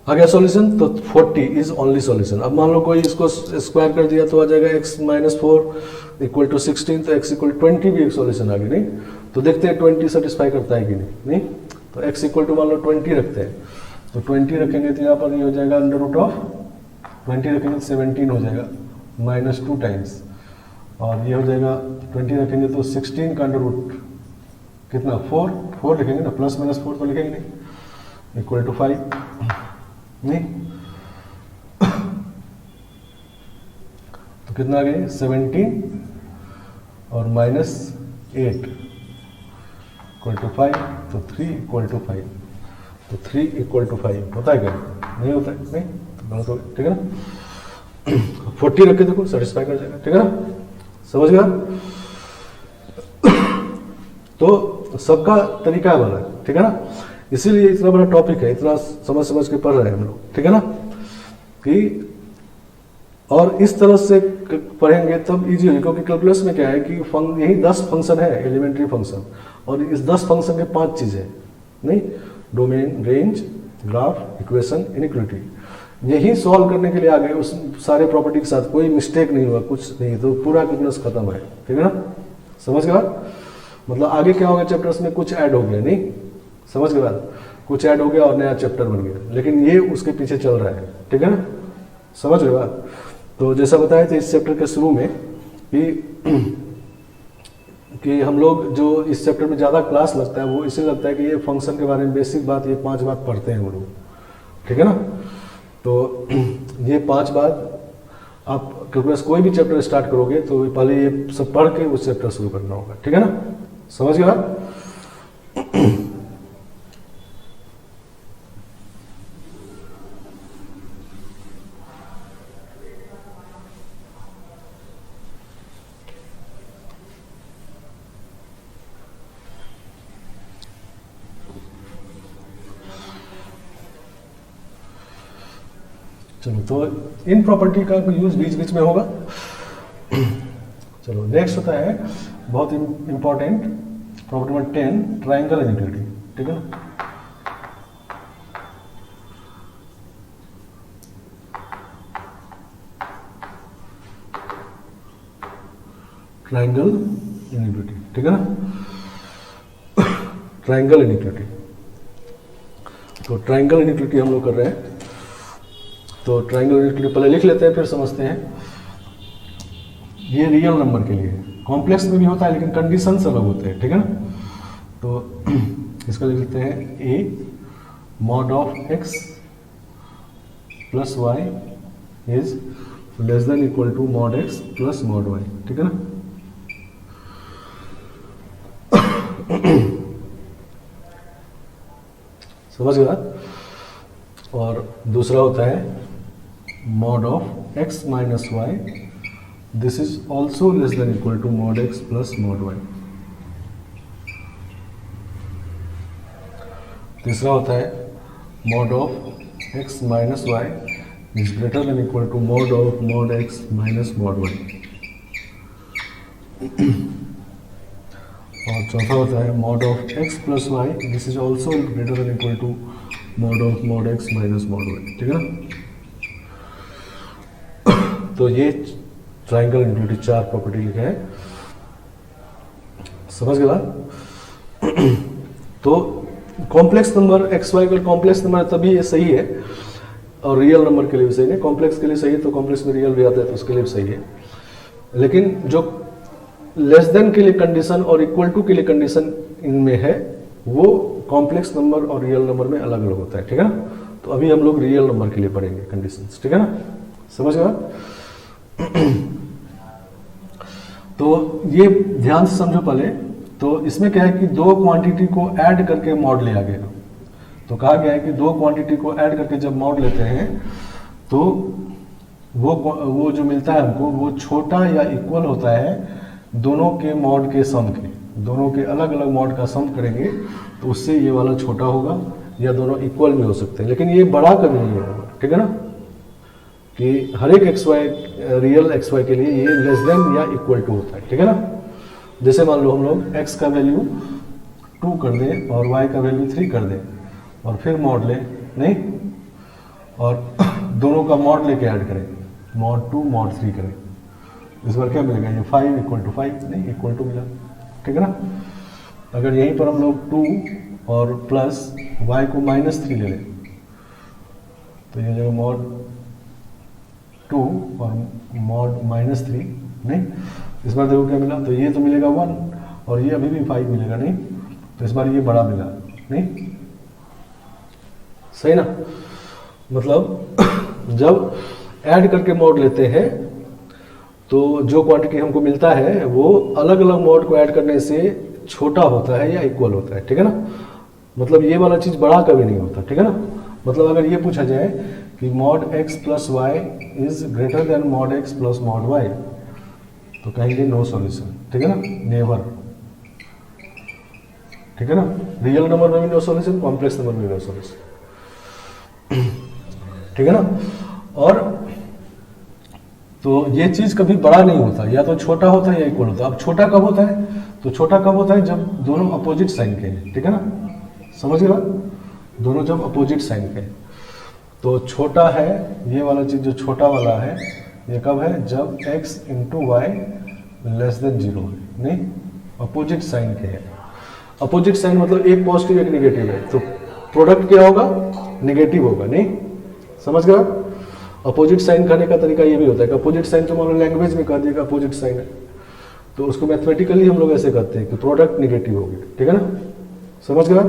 आ गया सॉल्यूशन, तो 40 इज ओनली सॉल्यूशन। अब मान लो कोई इसको स्क्वायर कर दिया तो आ जाएगा x माइनस 4 इक्वल टू 16, तो x इक्वल 20 भी एक सॉल्यूशन आ गई, नहीं तो देखते हैं 20 सेटिस्फाई करता है कि नहीं तो x इक्वल टू मान लो 20 रखते हैं, तो 20 रखेंगे तो यहाँ पर ये हो जाएगा अंडर रूट ऑफ 20 रखेंगे तो 17 हो जाएगा माइनस 2 टाइम्स, और ये हो जाएगा 20 रखेंगे तो 16 का अंडर रूट कितना 4 लिखेंगे ना, प्लस माइनस 4 तो लिखेंगे नहीं, इक्वल टू 5, नहीं तो कितना आ गया 17 और माइनस 8 इक्वल टू 5, तो 3 इक्वल टू 5, तो 3 इक्वल टू 5 होता है क्या, नहीं होता है, नहीं तो गलत हो गया, ठीक है ना। 40 रख के देखो सेटिस्फाई कर जाएगा, ठीक है ना, समझ गया। तो सबका तरीका बना है, ठीक है ना, इसीलिए इतना बड़ा टॉपिक है, इतना समझ के पढ़ रहे हैं हम लोग, ठीक है ना, कि और इस तरह से पढ़ेंगे तब इजी होगी, क्योंकि कैलकुलस में क्या है कि यही 10 फंक्शन है एलिमेंट्री फंक्शन, और इस 10 फंक्शन के 5 चीजें, नहीं domain, range, graph, equation, inequality, यही सॉल्व करने के लिए आ गए उस सारे प्रॉपर्टी के साथ, कोई मिस्टेक नहीं हुआ, कुछ नहीं, तो पूरा कैलकुलस खत्म है, ठीक है ना, समझ गया। मतलब आगे क्या होगा चैप्टर्स में कुछ ऐड हो गया, नहीं समझ के बाद कुछ ऐड हो गया और नया चैप्टर बन गया, लेकिन ये उसके पीछे चल रहा है, ठीक है ना, समझ गए बात। तो जैसा बताया था इस चैप्टर के शुरू में कि हम लोग जो इस चैप्टर में ज़्यादा क्लास लगता है वो इसलिए लगता है कि ये फंक्शन के बारे में बेसिक बात, ये 5 बात पढ़ते हैं हम लोग, ठीक है ना। तो ये 5 बात आप कैलकुलस कोई भी चैप्टर स्टार्ट करोगे तो पहले ये सब पढ़ के उस चैप्टर शुरू करना होगा, ठीक है ना, समझ गए बात। चलो, तो इन प्रॉपर्टी का यूज बीच बीच में होगा। चलो नेक्स्ट होता है बहुत important property number 10, triangle inequality, ठीक है ना। ट्राइंगल इनइक्वालिटी, ठीक है ना, ट्राइंगल इनइक्वालिटी। तो ट्राइंगल इनइक्वालिटी हम लोग कर रहे हैं, तो ट्राइंगल इनइक्वालिटी पहले लिख लेते हैं फिर समझते हैं। ये रियल नंबर के लिए कॉम्प्लेक्स में भी होता है लेकिन कंडीशंस अलग होते हैं, ठीक है ना। तो इसका लिख लेते हैं a mod of x plus y is less than equal to mod x plus mod y, ठीक है ना। समझ गया। और दूसरा होता है mod of x minus y, this is also less than equal to mod x plus mod y. तीसरा होता है mod of x minus y is greater than equal to mod of mod x minus mod y. और चौथा होता है mod of x plus y, this is also greater than equal to mod of mod x minus mod y, ठीक है ना। तो ये triangle integrity चार प्रॉपर्टी लिखा है, समझ गया। तो कॉम्प्लेक्स नंबर एक्स वाई का कॉम्प्लेक्स नंबर तभी ये सही है, और रियल नंबर के लिए भी सही है। कॉम्प्लेक्स के लिए सही है तो कॉम्प्लेक्स में रियल भी आता है तो उसके लिए भी सही है। लेकिन जो लेस देन के लिए कंडीशन और इक्वल टू के लिए कंडीशन इनमें है, वो कॉम्प्लेक्स नंबर और रियल नंबर में अलग अलग होता है, ठीक है ना। तो अभी हम लोग रियल नंबर के लिए पढ़ेंगे कंडीशंस, ठीक है ना, समझ गया। तो ये ध्यान से समझो पहले। तो इसमें क्या है कि दो क्वांटिटी को ऐड करके मॉड लिया गया। तो कहा गया है कि दो क्वांटिटी को ऐड करके जब मॉड लेते हैं तो वो जो मिलता है हमको वो छोटा या इक्वल होता है दोनों के मॉड के सम के। दोनों के अलग अलग मॉड का सम करेंगे तो उससे ये वाला छोटा होगा, या दोनों इक्वल भी हो सकते हैं, लेकिन ये बड़ा कभी नहीं होगा, ठीक है ना। कि हर एक x y real x y के लिए ये लेस देन या इक्वल टू होता है, ठीक है ना। जैसे मान लो हम लोग x का वैल्यू 2 कर दें और y का वैल्यू 3 कर दें और फिर मॉड लें, नहीं, और दोनों का मॉड लेके ऐड करें, मॉड 2 मॉड 3 करें, इस बार क्या मिलेगा, ये 5 इक्वल टू 5 नहीं इक्वल टू मिला, ठीक है ना। अगर यहीं पर हम लोग 2 और प्लस y को -3 ले लें तो ये जो मॉड 2 और मॉड -3 नहीं, इस बार देखो क्या मिला, तो ये तो मिलेगा 1 और ये अभी भी 5 मिलेगा, नहीं, तो इस बार ये बड़ा मिला, नहीं, सही ना। मतलब जब ऐड करके मॉड लेते हैं तो जो क्वांटिटी हमको मिलता है वो अलग अलग मॉड को ऐड करने से छोटा होता है या इक्वल होता है, ठीक है ना। मतलब ये वाला चीज बड़ा कभी नहीं होता, ठीक है ना। मतलब अगर ये पूछा जाए कि mod x plus y is greater than mod x plus mod y, तो कहेंगे नो सॉल्यूशन, ठीक है ना, नेवर, ठीक है ना। रियल नंबर में भी नो सॉल्यूशन, कॉम्प्लेक्स नंबर में भी नो सॉल्यूशन, ठीक है ना। और तो ये चीज कभी बड़ा नहीं होता, या तो छोटा होता है या इक्वल होता है। अब छोटा कब होता है, तो छोटा कब होता है जब दोनों अपोजिट साइन के हैं, ठीक है ना, समझ गया। दोनों जब अपोजिट साइन के हैं तो छोटा है, ये वाला चीज जो छोटा वाला है ये कब है, जब x into y less than 0 है, नहीं, अपोजिट साइन के है। अपोजिट साइन मतलब एक पॉजिटिव एक निगेटिव है, तो प्रोडक्ट क्या होगा, निगेटिव होगा, नहीं, समझ गया। अपोजिट साइन करने का तरीका ये भी होता है कि अपोजिट साइन तो मान लो लैंग्वेज में कह दिएगा अपोजिट साइन है, तो उसको मैथमेटिकली हम लोग ऐसे करते हैं कि प्रोडक्ट निगेटिव हो गया, ठीक है ना, समझ गया।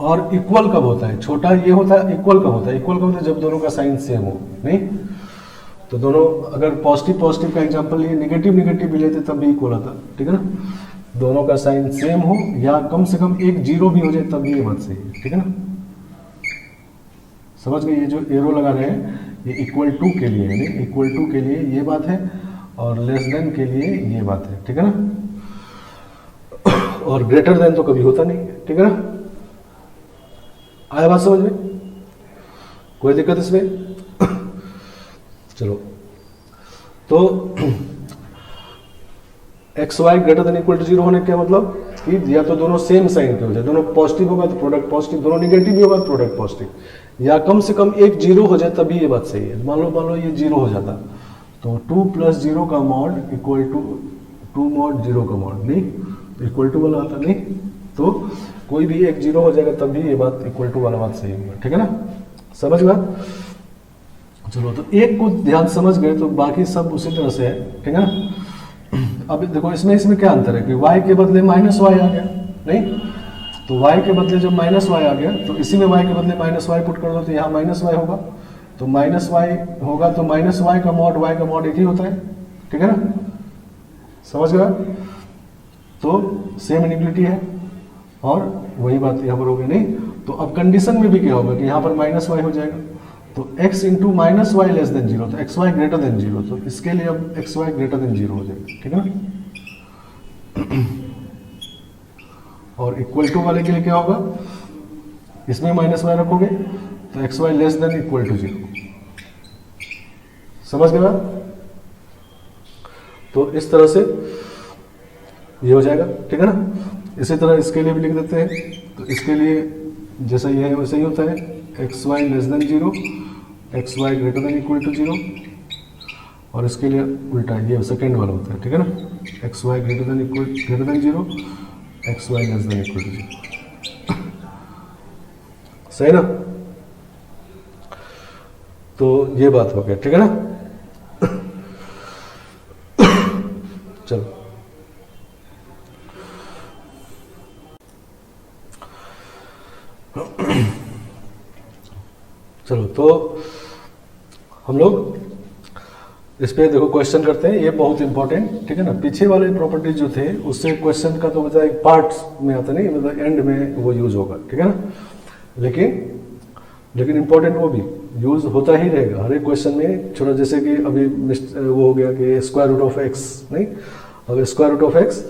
और इक्वल कब होता है, छोटा ये होता है, इक्वल कब होता है, इक्वल कब होता है जब दोनों का साइन सेम हो, नहीं, तो दोनों अगर पॉजिटिव पॉजिटिव का एग्जांपल लिए नेगेटिव नेगेटिव भी लेते तब भी इक्वल आता, ठीक है ना। दोनों का साइन सेम हो या कम से कम एक 0 भी हो जाए तब भी ये बात सही है, ठीक है ना, समझ गए। ये जो एरो लगा रहे हैं ये इक्वल टू के लिए है, नहीं, इक्वल टू के लिए ये बात है और लेस देन के लिए ये बात है, ठीक है ना। और ग्रेटर देन तो कभी होता नहीं, ठीक है ना। आया बात समझ में, कोई दिक्कत इसमें। चलो, तो x y greater than equal to 0 होने का मतलब कि या तो दोनों सेम साइन के हो जाए, दोनों पॉजिटिव होगा तो प्रोडक्ट पॉजिटिव, दोनों निगेटिव भी होगा तो प्रोडक्ट पॉजिटिव, या कम से कम एक 0 हो जाए तभी ये बात सही है। मान लो ये 0 हो जाता तो 2 + 0 का मॉड इक्वल टू 2 मॉड 0 का मॉड, नहीं, इक्वल टू वाला आता, नहीं, तो कोई भी एक 0 हो जाएगा तब भी ये बात इक्वल टू वाला बात सही होगा, ठीक है ना, समझ गया। चलो, तो एक को ध्यान समझ गए तो बाकी सब उसी तरह से है, ठीक है ना। अब देखो इसमें क्या अंतर है कि y के बदले -y आ गया, नहीं, तो y के बदले जब -y आ गया तो इसी में y के बदले -y पुट कर दो तो यहाँ -y होगा, तो माइनस वाई होगा, तो माइनस वाई का मॉड एक ही होता है, ठीक है ना, समझ गए। तो सेम इनिक्विटी है और वही बात यहाँ पर होगी नहीं। तो अब कंडीशन में भी क्या होगा कि यहाँ पर माइनस वाई हो जाएगा, तो x into minus y less than zero, तो x y greater than zero, तो इसके लिए अब x y greater than zero हो जाएगा, ठीक है ना। और इक्वल टू वाले के लिए क्या होगा, इसमें माइनस वाई रखोगे तो x y less than equal to zero, समझ गए बात। तो इस तरह से ये हो जाएगा, ठीक है ना। इसी तरह इसके लिए भी लिख देते हैं, तो इसके लिए जैसा ये है वैसा ही होता है, x y less than zero, x y greater than equal to zero, और इसके लिए उल्टा ये सेकेंड वाला होता है, ठीक है ना, x y greater than zero, x y less than equal to zero, सही ना। तो ये बात हो गया, ठीक है ना। चलो चलो, तो हम लोग इस पे देखो क्वेश्चन करते हैं, ये बहुत इंपॉर्टेंट, ठीक है ना। पीछे वाले प्रॉपर्टीज जो थे उससे क्वेश्चन का तो मतलब एक पार्ट्स में आता नहीं, मतलब एंड में वो यूज होगा, ठीक है ना। लेकिन इंपॉर्टेंट वो भी यूज होता ही रहेगा हर एक क्वेश्चन में। छोटा जैसे कि अभी वो हो गया कि स्क्वायर रूट ऑफ एक्स, नहीं, अब स्क्वायर रूट ऑफ एक्स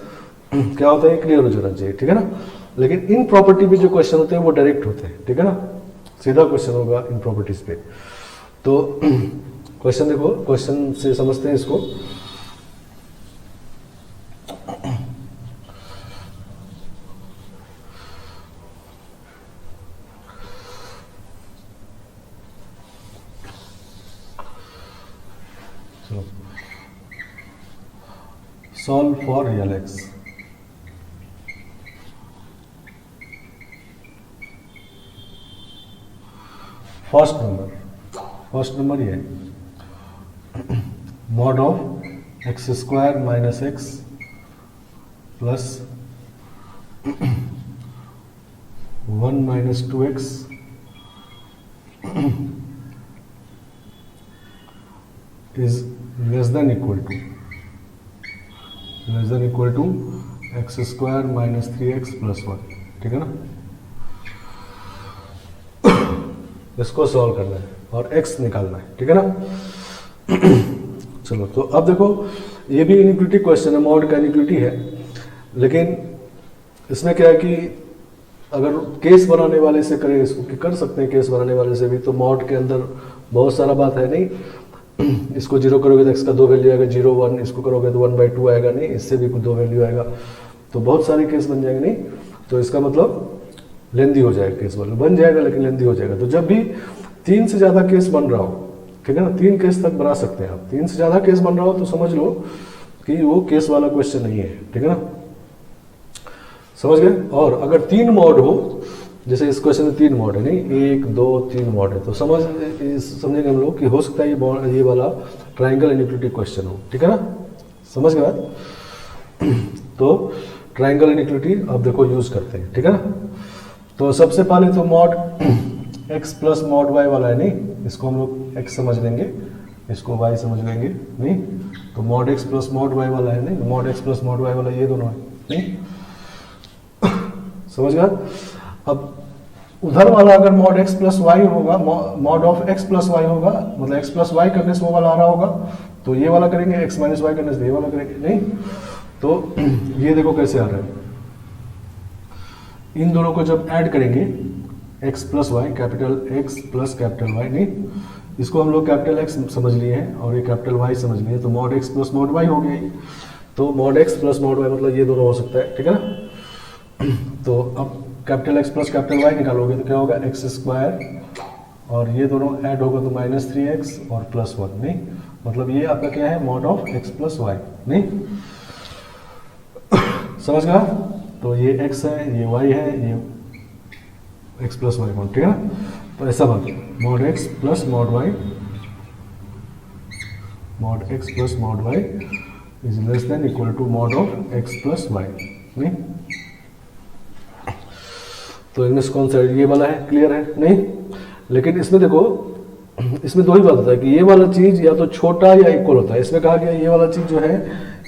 क्या होता है क्लियर हो जाना चाहिए, ठीक है ना। लेकिन इन प्रॉपर्टी पे जो क्वेश्चन होते हैं वो डायरेक्ट होते हैं, ठीक है ना, सीधा क्वेश्चन होगा इन प्रॉपर्टीज पे। तो क्वेश्चन देखो, क्वेश्चन से समझते हैं इसको। चलो, solve for real x. First number ये है, mod of x square minus x plus 1 minus 2x is less than equal to x square minus 3x plus 1, ठीक है ना। इसको सॉल्व करना है और x निकालना है, ठीक है ना। चलो, तो अब देखो ये भी इनिक्विटी क्वेश्चन है, मॉड का इनिक्विटी है, लेकिन इसमें क्या है कि अगर केस बनाने वाले से करें इसको, कि कर सकते हैं केस बनाने वाले से भी, तो मॉड के अंदर बहुत सारा बात है, नहीं इसको जीरो करोगे तो एक्स का 2 वैल्यू आएगा, 0 1, इसको करोगे तो 1/2 आएगा, नहीं इससे भी कुछ 2 वैल्यू आएगा, तो बहुत सारे केस बन जाएंगे, नहीं तो इसका मतलब लेंदी हो जाएगा, केस बन जाएगा लेकिन लेंदी हो जाएगा। तो जब भी 3 से ज़्यादा केस बन रहा हो, ठीक है ना, 3 केस तक बना सकते हैं आप, 3 से ज़्यादा केस बन रहा हो तो समझ लो कि वो केस वाला क्वेश्चन नहीं है, ठीक है ना, समझ गए। और अगर 3 मॉड हो, जैसे इस क्वेश्चन में 3 मॉड है, नहीं 1 2 3 मॉड है, तो समझेंगे हम लोग कि हो सकता है ये वाला ट्राइंगल इनिक्विटी क्वेश्चन हो, ठीक है ना, समझ गए बात। तो ट्राइंगल इनिक्विटी अब देखो यूज करते हैं, ठीक है ना। तो सबसे पहले तो mod x plus mod y वाला है, नहीं इसको हम लोग x समझ लेंगे, इसको y समझ लेंगे, नहीं तो mod x plus mod y वाला है, नहीं mod x plus mod y वाला ये दोनों है, नहीं समझ गया। अब उधर वाला अगर मॉड x प्लस वाई होगा, mod of x plus y होगा, मतलब x प्लस वाई करने से वो वाला आ रहा होगा, तो ये वाला करेंगे, x माइनस वाई करने से ये वाला करेंगे, नहीं तो ये देखो कैसे आ रहा है, इन दोनों को जब ऐड करेंगे x plus y, capital X plus capital y, नहीं इसको हम लोग कैपिटल X समझ लिए हैं और ये कैपिटल Y समझ लिए, तो mod x plus mod y हो गया। तो mod x plus mod y मतलब ये दोनों हो सकता है, ठीक है ना। तो अब capital X plus capital Y निकालोगे तो क्या होगा, एक्स स्क्वायर, और ये दोनों ऐड होगा तो माइनस 3x और प्लस 1, नहीं मतलब ये आपका क्या है, mod of x plus y, नहीं समझ गया। तो ये x है, ये y है, ये x प्लस वाई, ठीक है ना। तो ऐसा बात है, mod x plus mod y, mod x plus mod y is less than equal to mod of x plus y, नहीं तो इनमें से कौन सा ये वाला है, क्लियर है, नहीं। लेकिन इसमें देखो इसमें दो ही बात होता है कि ये वाला चीज या तो छोटा या इक्वल होता है। इसमें कहा गया ये वाला चीज जो है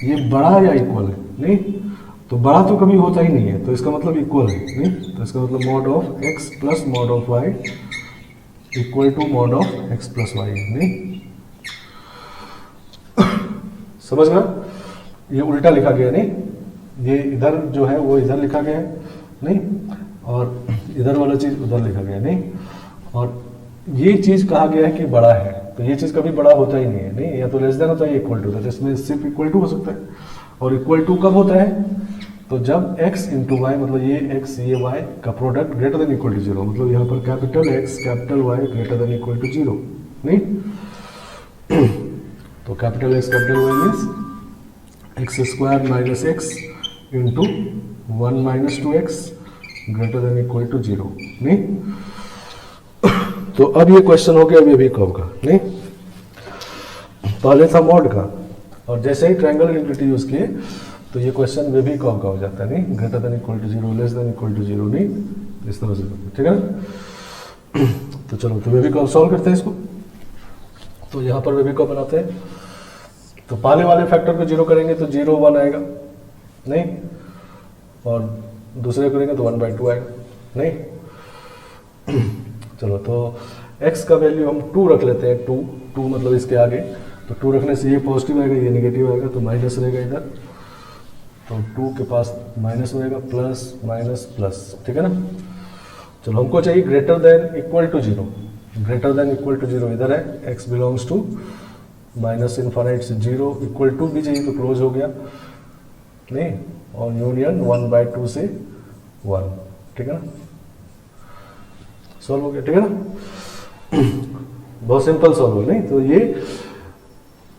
ये बड़ा या इक्वल है, नहीं तो बड़ा तो कभी होता ही नहीं है, तो इसका मतलब इक्वल है, नहीं तो इसका मतलब mod of x plus mod of y equal to mod of x plus y, नहीं समझ गया? ये उल्टा लिखा गया, नहीं ये इधर जो है वो इधर लिखा गया है, नहीं और इधर वाला चीज उधर लिखा गया, नहीं और ये चीज कहा गया है कि बड़ा है, तो ये चीज कभी बड़ा होता ही नहीं है, नहीं या तो लेस देन होता है इक्वल टू होता है, इसमें सिर्फ इक्वल टू हो सकता है। और इक्वल टू कब होता है? तो जब x इंटू वाई मतलब ये x ये y का product greater than equal to zero, मतलब यहाँ पर capital X capital Y greater than equal to zero, नहीं तो capital X capital Y means x square minus x into 1 minus 2x greater than equal to zero, नहीं तो अब ये question हो गया वेबी कर्व का, नहीं पहले था मॉड का, और जैसे ही ट्रायंगल इनइक्वालिटी यूज किए तो ये क्वेश्चन वेबी कर्व का हो जाता है, नहीं greater than equal to zero less than equal to zero, नहीं इस तरह से, ठीक है ना। तो चलो तो वेबी कर्व सॉल्व करते हैं इसको। तो यहाँ पर वेबी कर्व बनाते हैं, तो पहले वाले फैक्टर को जीरो करेंगे तो 0 1 आएगा, नहीं और दूसरे करेंगे तो 1/2 आएगा, नहीं चलो तो x का वैल्यू हम 2 रख लेते हैं, 2 मतलब इसके आगे, तो 2 रखने से ये पॉजिटिव आएगा ये नेगेटिव आएगा, तो माइनस रहेगा इधर, तो 2 के पास माइनस रहेगा प्लस माइनस प्लस, ठीक है ना। चलो हमको चाहिए greater than equal to zero, greater than equal to zero इधर है, x belongs to minus infinite से जीरो, इक्वल टू भी चाहिए तो क्लोज हो गया, नहीं और यूनियन 1/2 से 1, ठीक है ना, सॉल्व हो गया, ठीक है ना। बहुत सिंपल सॉल्व हो, नहीं तो ये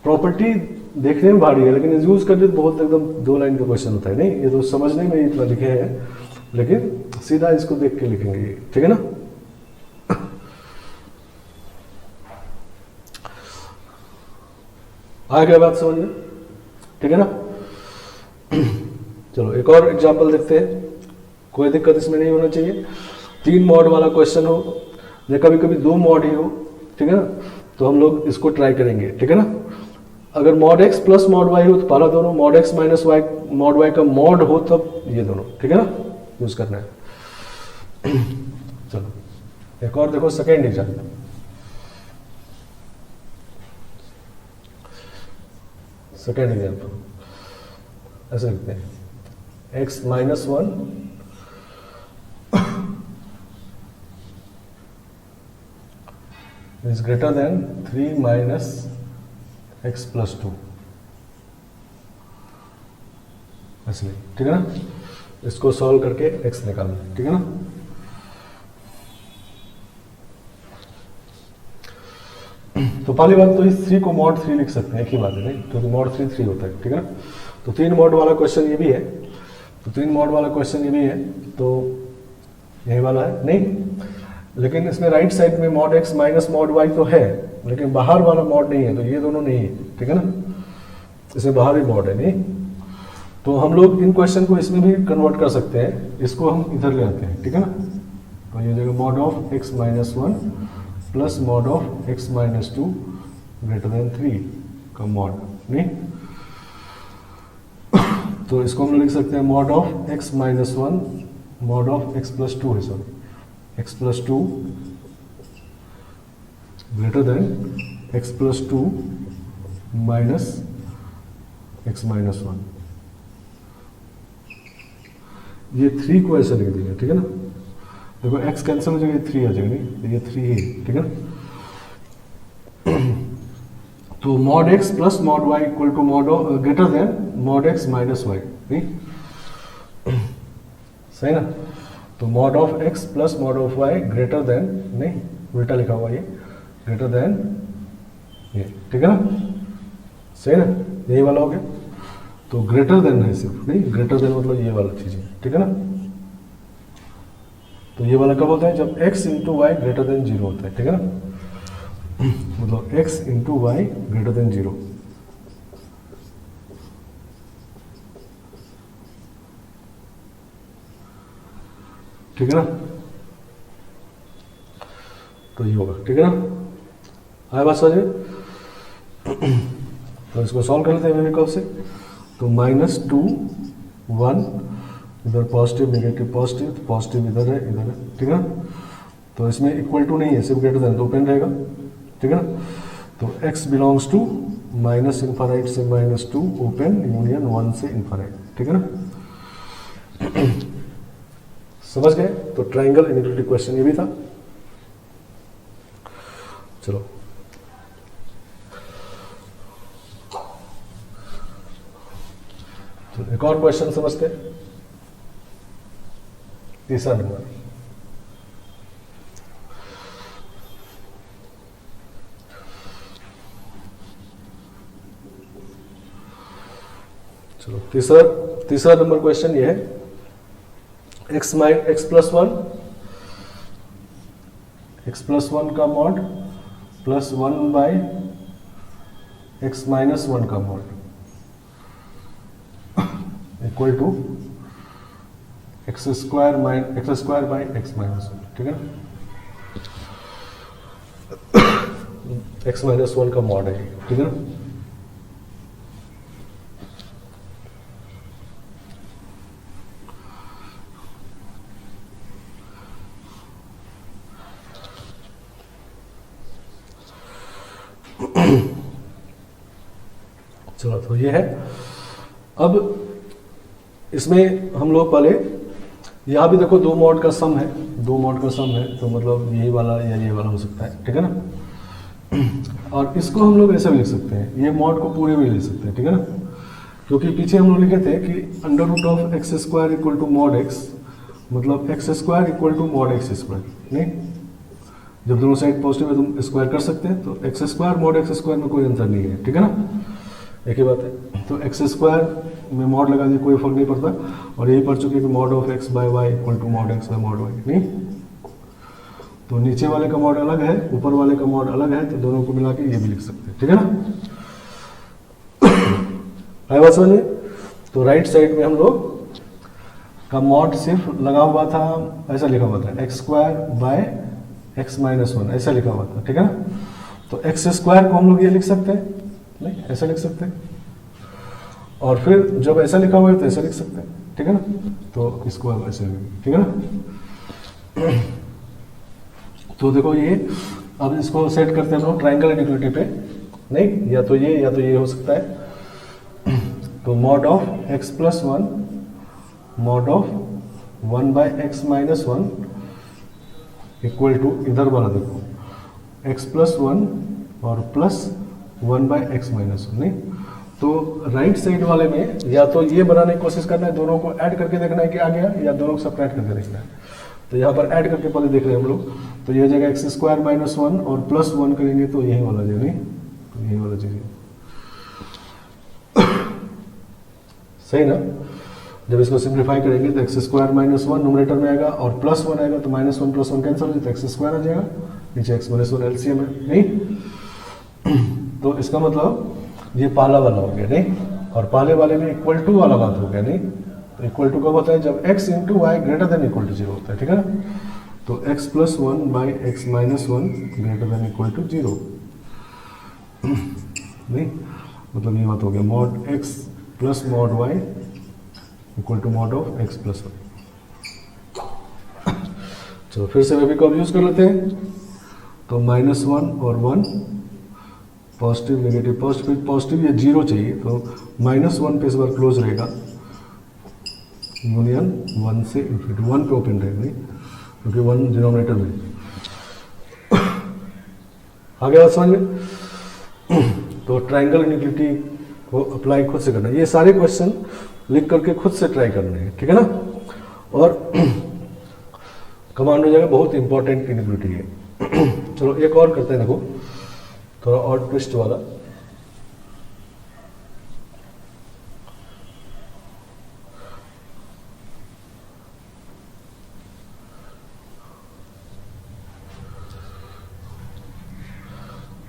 प्रॉपर्टी देखने में भारी है लेकिन यूज करते तो बहुत एकदम 2 लाइन का क्वेश्चन होता है, नहीं ये तो समझने में इतना लिखे हैं लेकिन सीधा इसको देख के लिखेंगे ये, ठीक है ना। आ गया बात समझ में, ठीक है ना। चलो एक और एग्जांपल देखते हैं, कोई दिक्कत इसमें नहीं होना चाहिए। 3 मॉड वाला क्वेश्चन हो या कभी कभी 2 मॉड ही हो, ठीक है ना, तो हम लोग इसको ट्राई करेंगे, ठीक है ना। अगर mod x plus mod y हो तो पहला दोनों, mod x minus y mod y का मॉड हो तब ये दोनों, ठीक है ना, यूज करना है। चलो एक और देखो सेकेंड एग्जाम्पल, सेकेंड एग्जाम्पल ऐसे लिखते हैं x minus 1 is greater than 3 minus x plus 2, ऐसे, ठीक है ना। इसको सॉल्व करके x निकालना, ठीक है ना। तो पहली बात तो इस 3 को मॉड 3 लिख सकते हैं, एक ही बात है, नहीं क्योंकि मॉड 3 3 होता है, ठीक है ना। तो 3 मॉड वाला क्वेश्चन ये भी है, तो 3 मॉड वाला क्वेश्चन ये भी है, तो यही वाला है, नहीं लेकिन इसमें राइट साइड में mod x minus mod y तो है लेकिन बाहर वाला मॉड नहीं है, तो ये दोनों नहीं है, ठीक है ना, इसमें बाहर ही मॉड है, नहीं तो हम लोग इन क्वेश्चन को इसमें भी कन्वर्ट कर सकते हैं, इसको हम इधर ले आते हैं, ठीक है ना। तो ये जगह mod of x minus 1 plus mod of x minus 2 greater than 3 का मॉड, नहीं तो इसको हम लोग लिख सकते हैं mod of x minus 1 mod of x plus 2 है, sorry x plus 2 greater than x plus 2 minus x minus 1, ये 3 को ऐसे लिख देंगे, ठीक है ना। देखो x कैंसिल हो जाएगा, 3 आ जाएगा, नहीं तो ये 3 ही, ठीक है ना। तो mod x plus mod y equal to mod greater than mod x minus y, नहीं सही ना। तो mod of x plus mod of y greater than, नहीं उल्टा लिखा हुआ ये, ग्रेटर देन ये, ठीक है ना, सही ना, यही वाला हो गया। तो ग्रेटर देन है सिर्फ, नहीं ग्रेटर देन मतलब ये वाला चीज है, ठीक है ना। तो ये वाला कब होता है जब x into y greater than 0 होता है, ठीक है ना, मतलब x into y greater than 0, ठीक है ना। तो ये होगा, ठीक है ना। आया बात समझ में? तो इसको सॉल्व कर लेते हैं वेविकॉफ से। तो -2 1 इधर पॉजिटिव नेगेटिव पॉजिटिव, तो पॉजिटिव इधर है इधर है, ठीक है ना। तो इसमें इक्वल टू नहीं है, सिर्फ ग्रेटर देन, तो ओपन रहेगा, ठीक है ना। तो x बिलोंग्स टू -∞ से -2 ओपन यूनियन 1 से इन्फाइनाइट, ठीक है ना। समझ गए? तो ट्राइंगल इनइक्वालिटी क्वेश्चन ये भी था। चलो तो एक और क्वेश्चन समझते हैं, तीसरा नंबर। चलो तीसरा नंबर क्वेश्चन ये है, x प्लस वन का mod plus 1 by x minus 1 का mod equal to x square by x minus 1, ठीक है ना। x माइनस 1 का मॉड है, ठीक है ना। चलो तो ये है। अब इसमें हम लोग पहले यहाँ भी देखो दो मॉड का सम है, तो मतलब यही वाला या ये वाला हो सकता है, ठीक है ना। और इसको हम लोग ऐसे भी लिख सकते हैं, ये मॉड को पूरे भी लिख सकते हैं, ठीक है ना। क्योंकि पीछे हम लोग लिखे थे कि √(x² equal to mod x, मतलब x² equal to mod x², नहीं, जब दोनों साइड पॉजिटिव है तुम स्क्वायर कर सकते हैं, तो x² मॉड x² में कोई अंतर नहीं है, ठीक है ना, एक ही बात है। तो x² में मॉड लगा दिए, कोई फर्क नहीं पड़ता। और यही पढ़ चुके कि mod of x by y equal to mod x by mod y, नहीं। तो नीचे वाले का मॉड अलग है, ऊपर वाले का मॉड अलग है, तो दोनों को मिला के ये भी लिख सकते हैं, ठीक है ना। आया बात समझ में? तो राइट साइड में हम लोग का मॉड सिर्फ लगा हुआ था, ऐसा लिखा हुआ था x² बाय x माइनस 1, ऐसा लिखा हुआ था, ठीक है ना। तो x² को हम लोग ये लिख सकते हैं, नहीं, ऐसा लिख सकते हैं। और फिर जब ऐसा लिखा हुआ है तो ऐसा लिख सकते हैं, ठीक है ना। तो इसको ऐसे, ठीक है ना। तो देखो ये, अब इसको सेट करते हैं हम लोग ट्राइंगल इनइक्वालिटी पे, नहीं, या तो ये हो सकता है। तो mod of x plus 1 mod of 1 by x minus 1 equal to, इधर वाला देखो x प्लस 1 और प्लस 1 बाय x माइनस 1, नहीं। तो राइट साइड वाले में या तो ये बनाने की कोशिश करना है, दोनों को ऐड करके देखना है कि आ गया, या दोनों को सबट्रैक्ट करके देखना है। तो यहाँ पर ऐड करके पहले देख रहे हैं हम लोग, तो ये जगह x² माइनस 1 और प्लस 1 करेंगे तो यही वाला जो, नहीं, तो यही वाला चीज सही ना। जब इसको सिंप्लीफाई करेंगे तो x² माइनस 1 न्यूमरेटर में आएगा और प्लस 1 आएगा, तो माइनस 1 प्लस 1 कैंसिल हो जाए, तो x² आ जाएगा, नीचे x माइनस 1 एलसीएम है, नहीं। तो इसका मतलब ये पहला वाला हो गया, नहीं। और पहले वाले में इक्वल टू वाला बात हो गया, नहीं। तो इक्वल टू कब होता है? जब x into y greater than equal to 0 होता है, ठीक है ना। तो x plus 1 by x minus 1 greater than equal to 0, नहीं, मतलब ये बात हो गया mod x plus mod y equal to mod of x plus 1। चलो फिर से वेविकॉफ यूज कर लेते हैं। तो -1 और 1, पॉजिटिव नेगेटिव पॉजिटिव, ये 0 चाहिए, तो -1 पे इस बार क्लोज रहेगा, यूनियन 1 से इन्फिनिटी, 1 पे ओपन रहेगा, नहीं, क्योंकि 1 डिनोमिनेटर में। आगे बात समझ में? तो ट्राइंगल इनइक्वालिटी को अप्लाई खुद से करना है, ये सारे क्वेश्चन लिख करके खुद से ट्राई करने हैं, ठीक है ना। और कमांड हो जाएगा, बहुत इंपॉर्टेंट इनइक्वालिटी है। चलो एक और करते हैं, देखो थोड़ा और ट्विस्ट वाला।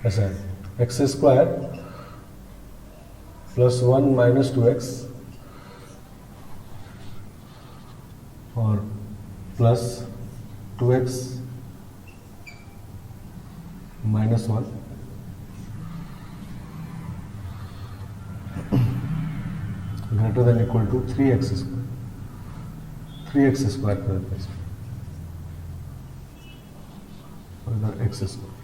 ऐसा है x² प्लस 1 माइनस 2x और plus 2x minus 1 greater than equal to 3x square कर देते हैं और इधर x स्क्वायर,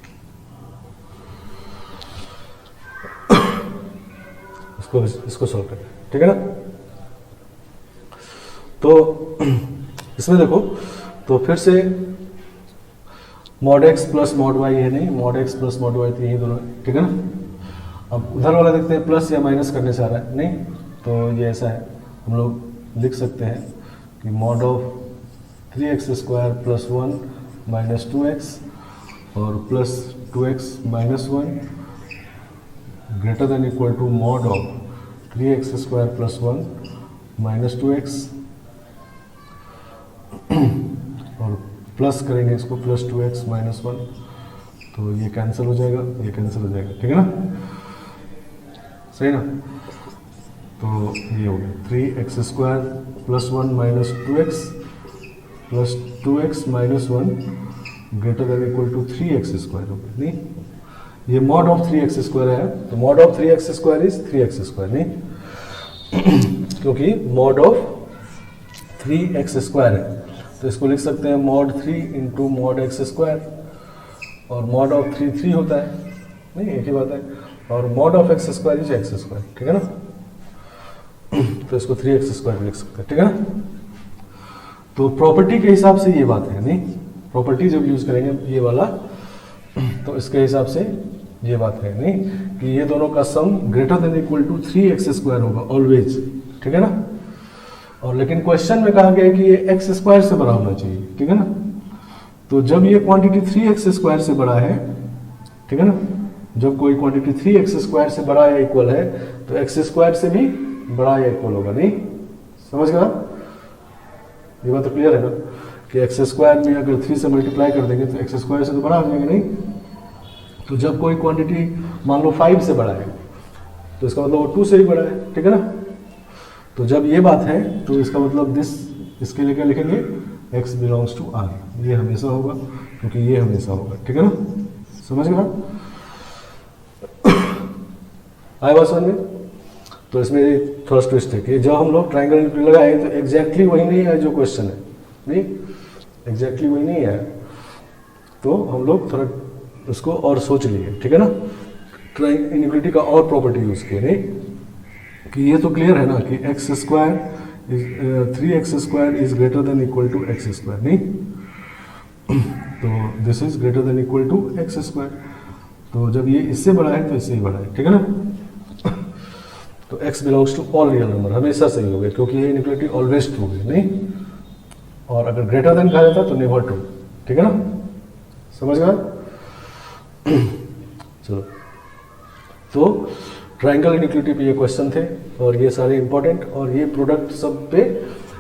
इसको सॉल्व करते हैं, ठीक है ना। तो इसमें देखो, तो फिर से mod x plus mod y है नहीं, mod x plus mod y तो यही दोनों, ठीक है ना। अब उधर वाला देखते हैं प्लस या माइनस करने से आ रहा है नहीं, तो ये ऐसा है, हम लोग लिख सकते हैं कि mod of 3x square plus 1 minus 2x और plus 2x minus 1 greater than equal to mod of 3x square plus 1 minus 2x और प्लस करेंगे इसको प्लस 2x माइनस 1, तो ये कैंसिल हो जाएगा, ये कैंसिल हो जाएगा, ठीक है ना, सही ना। तो ये हो गया 3x square plus 1 minus 2x plus 2x minus 1 greater than equal to 3x square हो गया नहीं, ये मॉड ऑफ 3x स्क्वायर है, तो mod of 3x square is 3x square नहीं, क्योंकि मॉड ऑफ 3x स्क्वायर है, तो इसको लिख सकते हैं mod 3 into mod x square, और मॉड ऑफ 3 होता है नहीं, एक ही बात है, और mod of x square is x square, ठीक है ना। तो इसको 3x स्क्वायर लिख सकते हैं, ठीक है ना। तो प्रॉपर्टी के हिसाब से ये बात है नहीं, प्रॉपर्टी जब यूज करेंगे ये वाला, तो इसके हिसाब से ये बात है नहीं कि ये दोनों का sum greater than equal to 3x square होगा ऑलवेज, ठीक है ना। और लेकिन क्वेश्चन में कहा गया है कि ये x स्क्वायर से बड़ा होना चाहिए, ठीक है ना। तो जब ये क्वांटिटी 3x स्क्वायर से बड़ा है, ठीक है ना, जब कोई क्वांटिटी 3x स्क्वायर से बड़ा या इक्वल है तो x स्क्वायर से भी बड़ा या इक्वल होगा नहीं, समझ गया, ये बात तो क्लियर है ना कि x स्क्वायर में अगर 3 से मल्टीप्लाई कर देंगे तो x स्क्वायर से तो बड़ा हो जाएगा नहीं। तो जब कोई क्वांटिटी मान लो 5 से बड़ा है तो इसका मतलब वो 2 से भी बड़ा है, ठीक है ना। तो जब ये बात है तो इसका मतलब इसके लिए क्या लिखेंगे, x बिलोंग्स टू r, ये हमेशा होगा क्योंकि ये हमेशा होगा, ठीक है ना, समझ गया। आए बात समझ में। तो इसमें फर्स्ट ट्विस्ट है कि जब हम लोग ट्राइंगल इंटीग्रल लगाए तो एग्जैक्टली वही नहीं है जो क्वेश्चन है नहीं, एग्जैक्टली वही नहीं है, तो हम लोग थोड़ा उसको और सोच लिए, ठीक है ना, ट्राइंगल इनइक्वालिटी का और प्रॉपर्टी यूज किए नहीं, कि ये तो क्लियर है ना कि x square 3x square is greater than equal to x square नहीं, तो this is greater than equal to x square, तो जब ये इससे बड़ा है तो इससे ही बड़ा है, ठीक है ना। तो x belongs to all real number, हमेशा सही हो गया क्योंकि ये इनइक्वालिटी ऑलवेज ट्रू है नहीं, और अगर ग्रेटर देन कहा जाता तो नेवर ट्रू, ठीक है ना, समझ गया। चलो, तो ट्राइंगल इनइक्वालिटी पे ये क्वेश्चन थे और ये सारे इंपॉर्टेंट, और ये प्रोडक्ट सब पे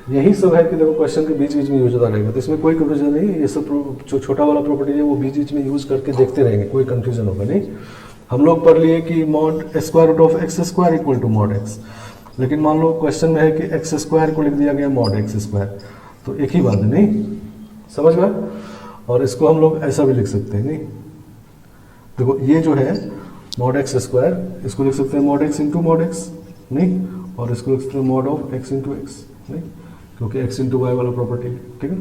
यही सब है कि देखो क्वेश्चन के बीच बीच में यूज होता रहेगा, तो इसमें कोई कंफ्यूजन नहीं, ये सब जो छोटा वाला प्रॉपर्टी है वो बीच बीच में यूज करके देखते रहेंगे, कोई कंफ्यूजन होगा नहीं। हम लोग पढ़ लिए कि mod square root of x square equal to mod x, लेकिन मान लो क्वेश्चन में है कि एक्स स्क्वायर को लिख दिया गया मॉड एक्स स्क्वायर, तो एक ही बात है नहीं, समझ गया। और इसको हम लोग ऐसा भी लिख सकते हैं नहीं, देखो ये जो है मॉड एक्स स्क्वायर, इसको लिख सकते हैं mod x into mod x नहीं, और इसको लिख सकते हैं mod of x into x नहीं, क्योंकि एक्स इंटू वाई वाला प्रॉपर्टी, ठीक है,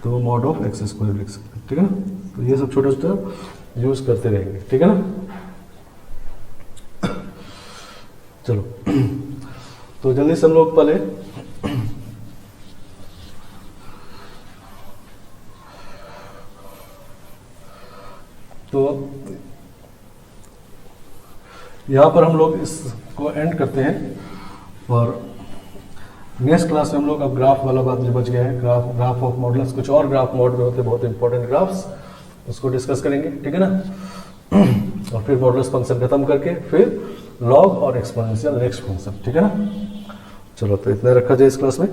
तो मॉड ऑफ एक्स स्क्वायर लिख सकते हैं, ठीक है ना। तो ये सब छोटा छोटा यूज करते रहेंगे, ठीक है ना। चलो, तो जल्दी से हम लोग पहले तो यहाँ पर हम लोग इसको एंड करते हैं, और नेक्स्ट क्लास में हम लोग अब ग्राफ वाला बात जो बच गया है, ग्राफ ऑफ मॉडल्स, कुछ और ग्राफ मॉडल में होते हैं बहुत इंपॉर्टेंट ग्राफ्स, उसको डिस्कस करेंगे, ठीक है ना। और फिर मॉडल्स फंक्शन खत्म करके फिर लॉग और एक्सपोनेंशियल नेक्स्ट फंक्शन, ठीक है ना। चलो, तो इतना रखा जाए इस क्लास में।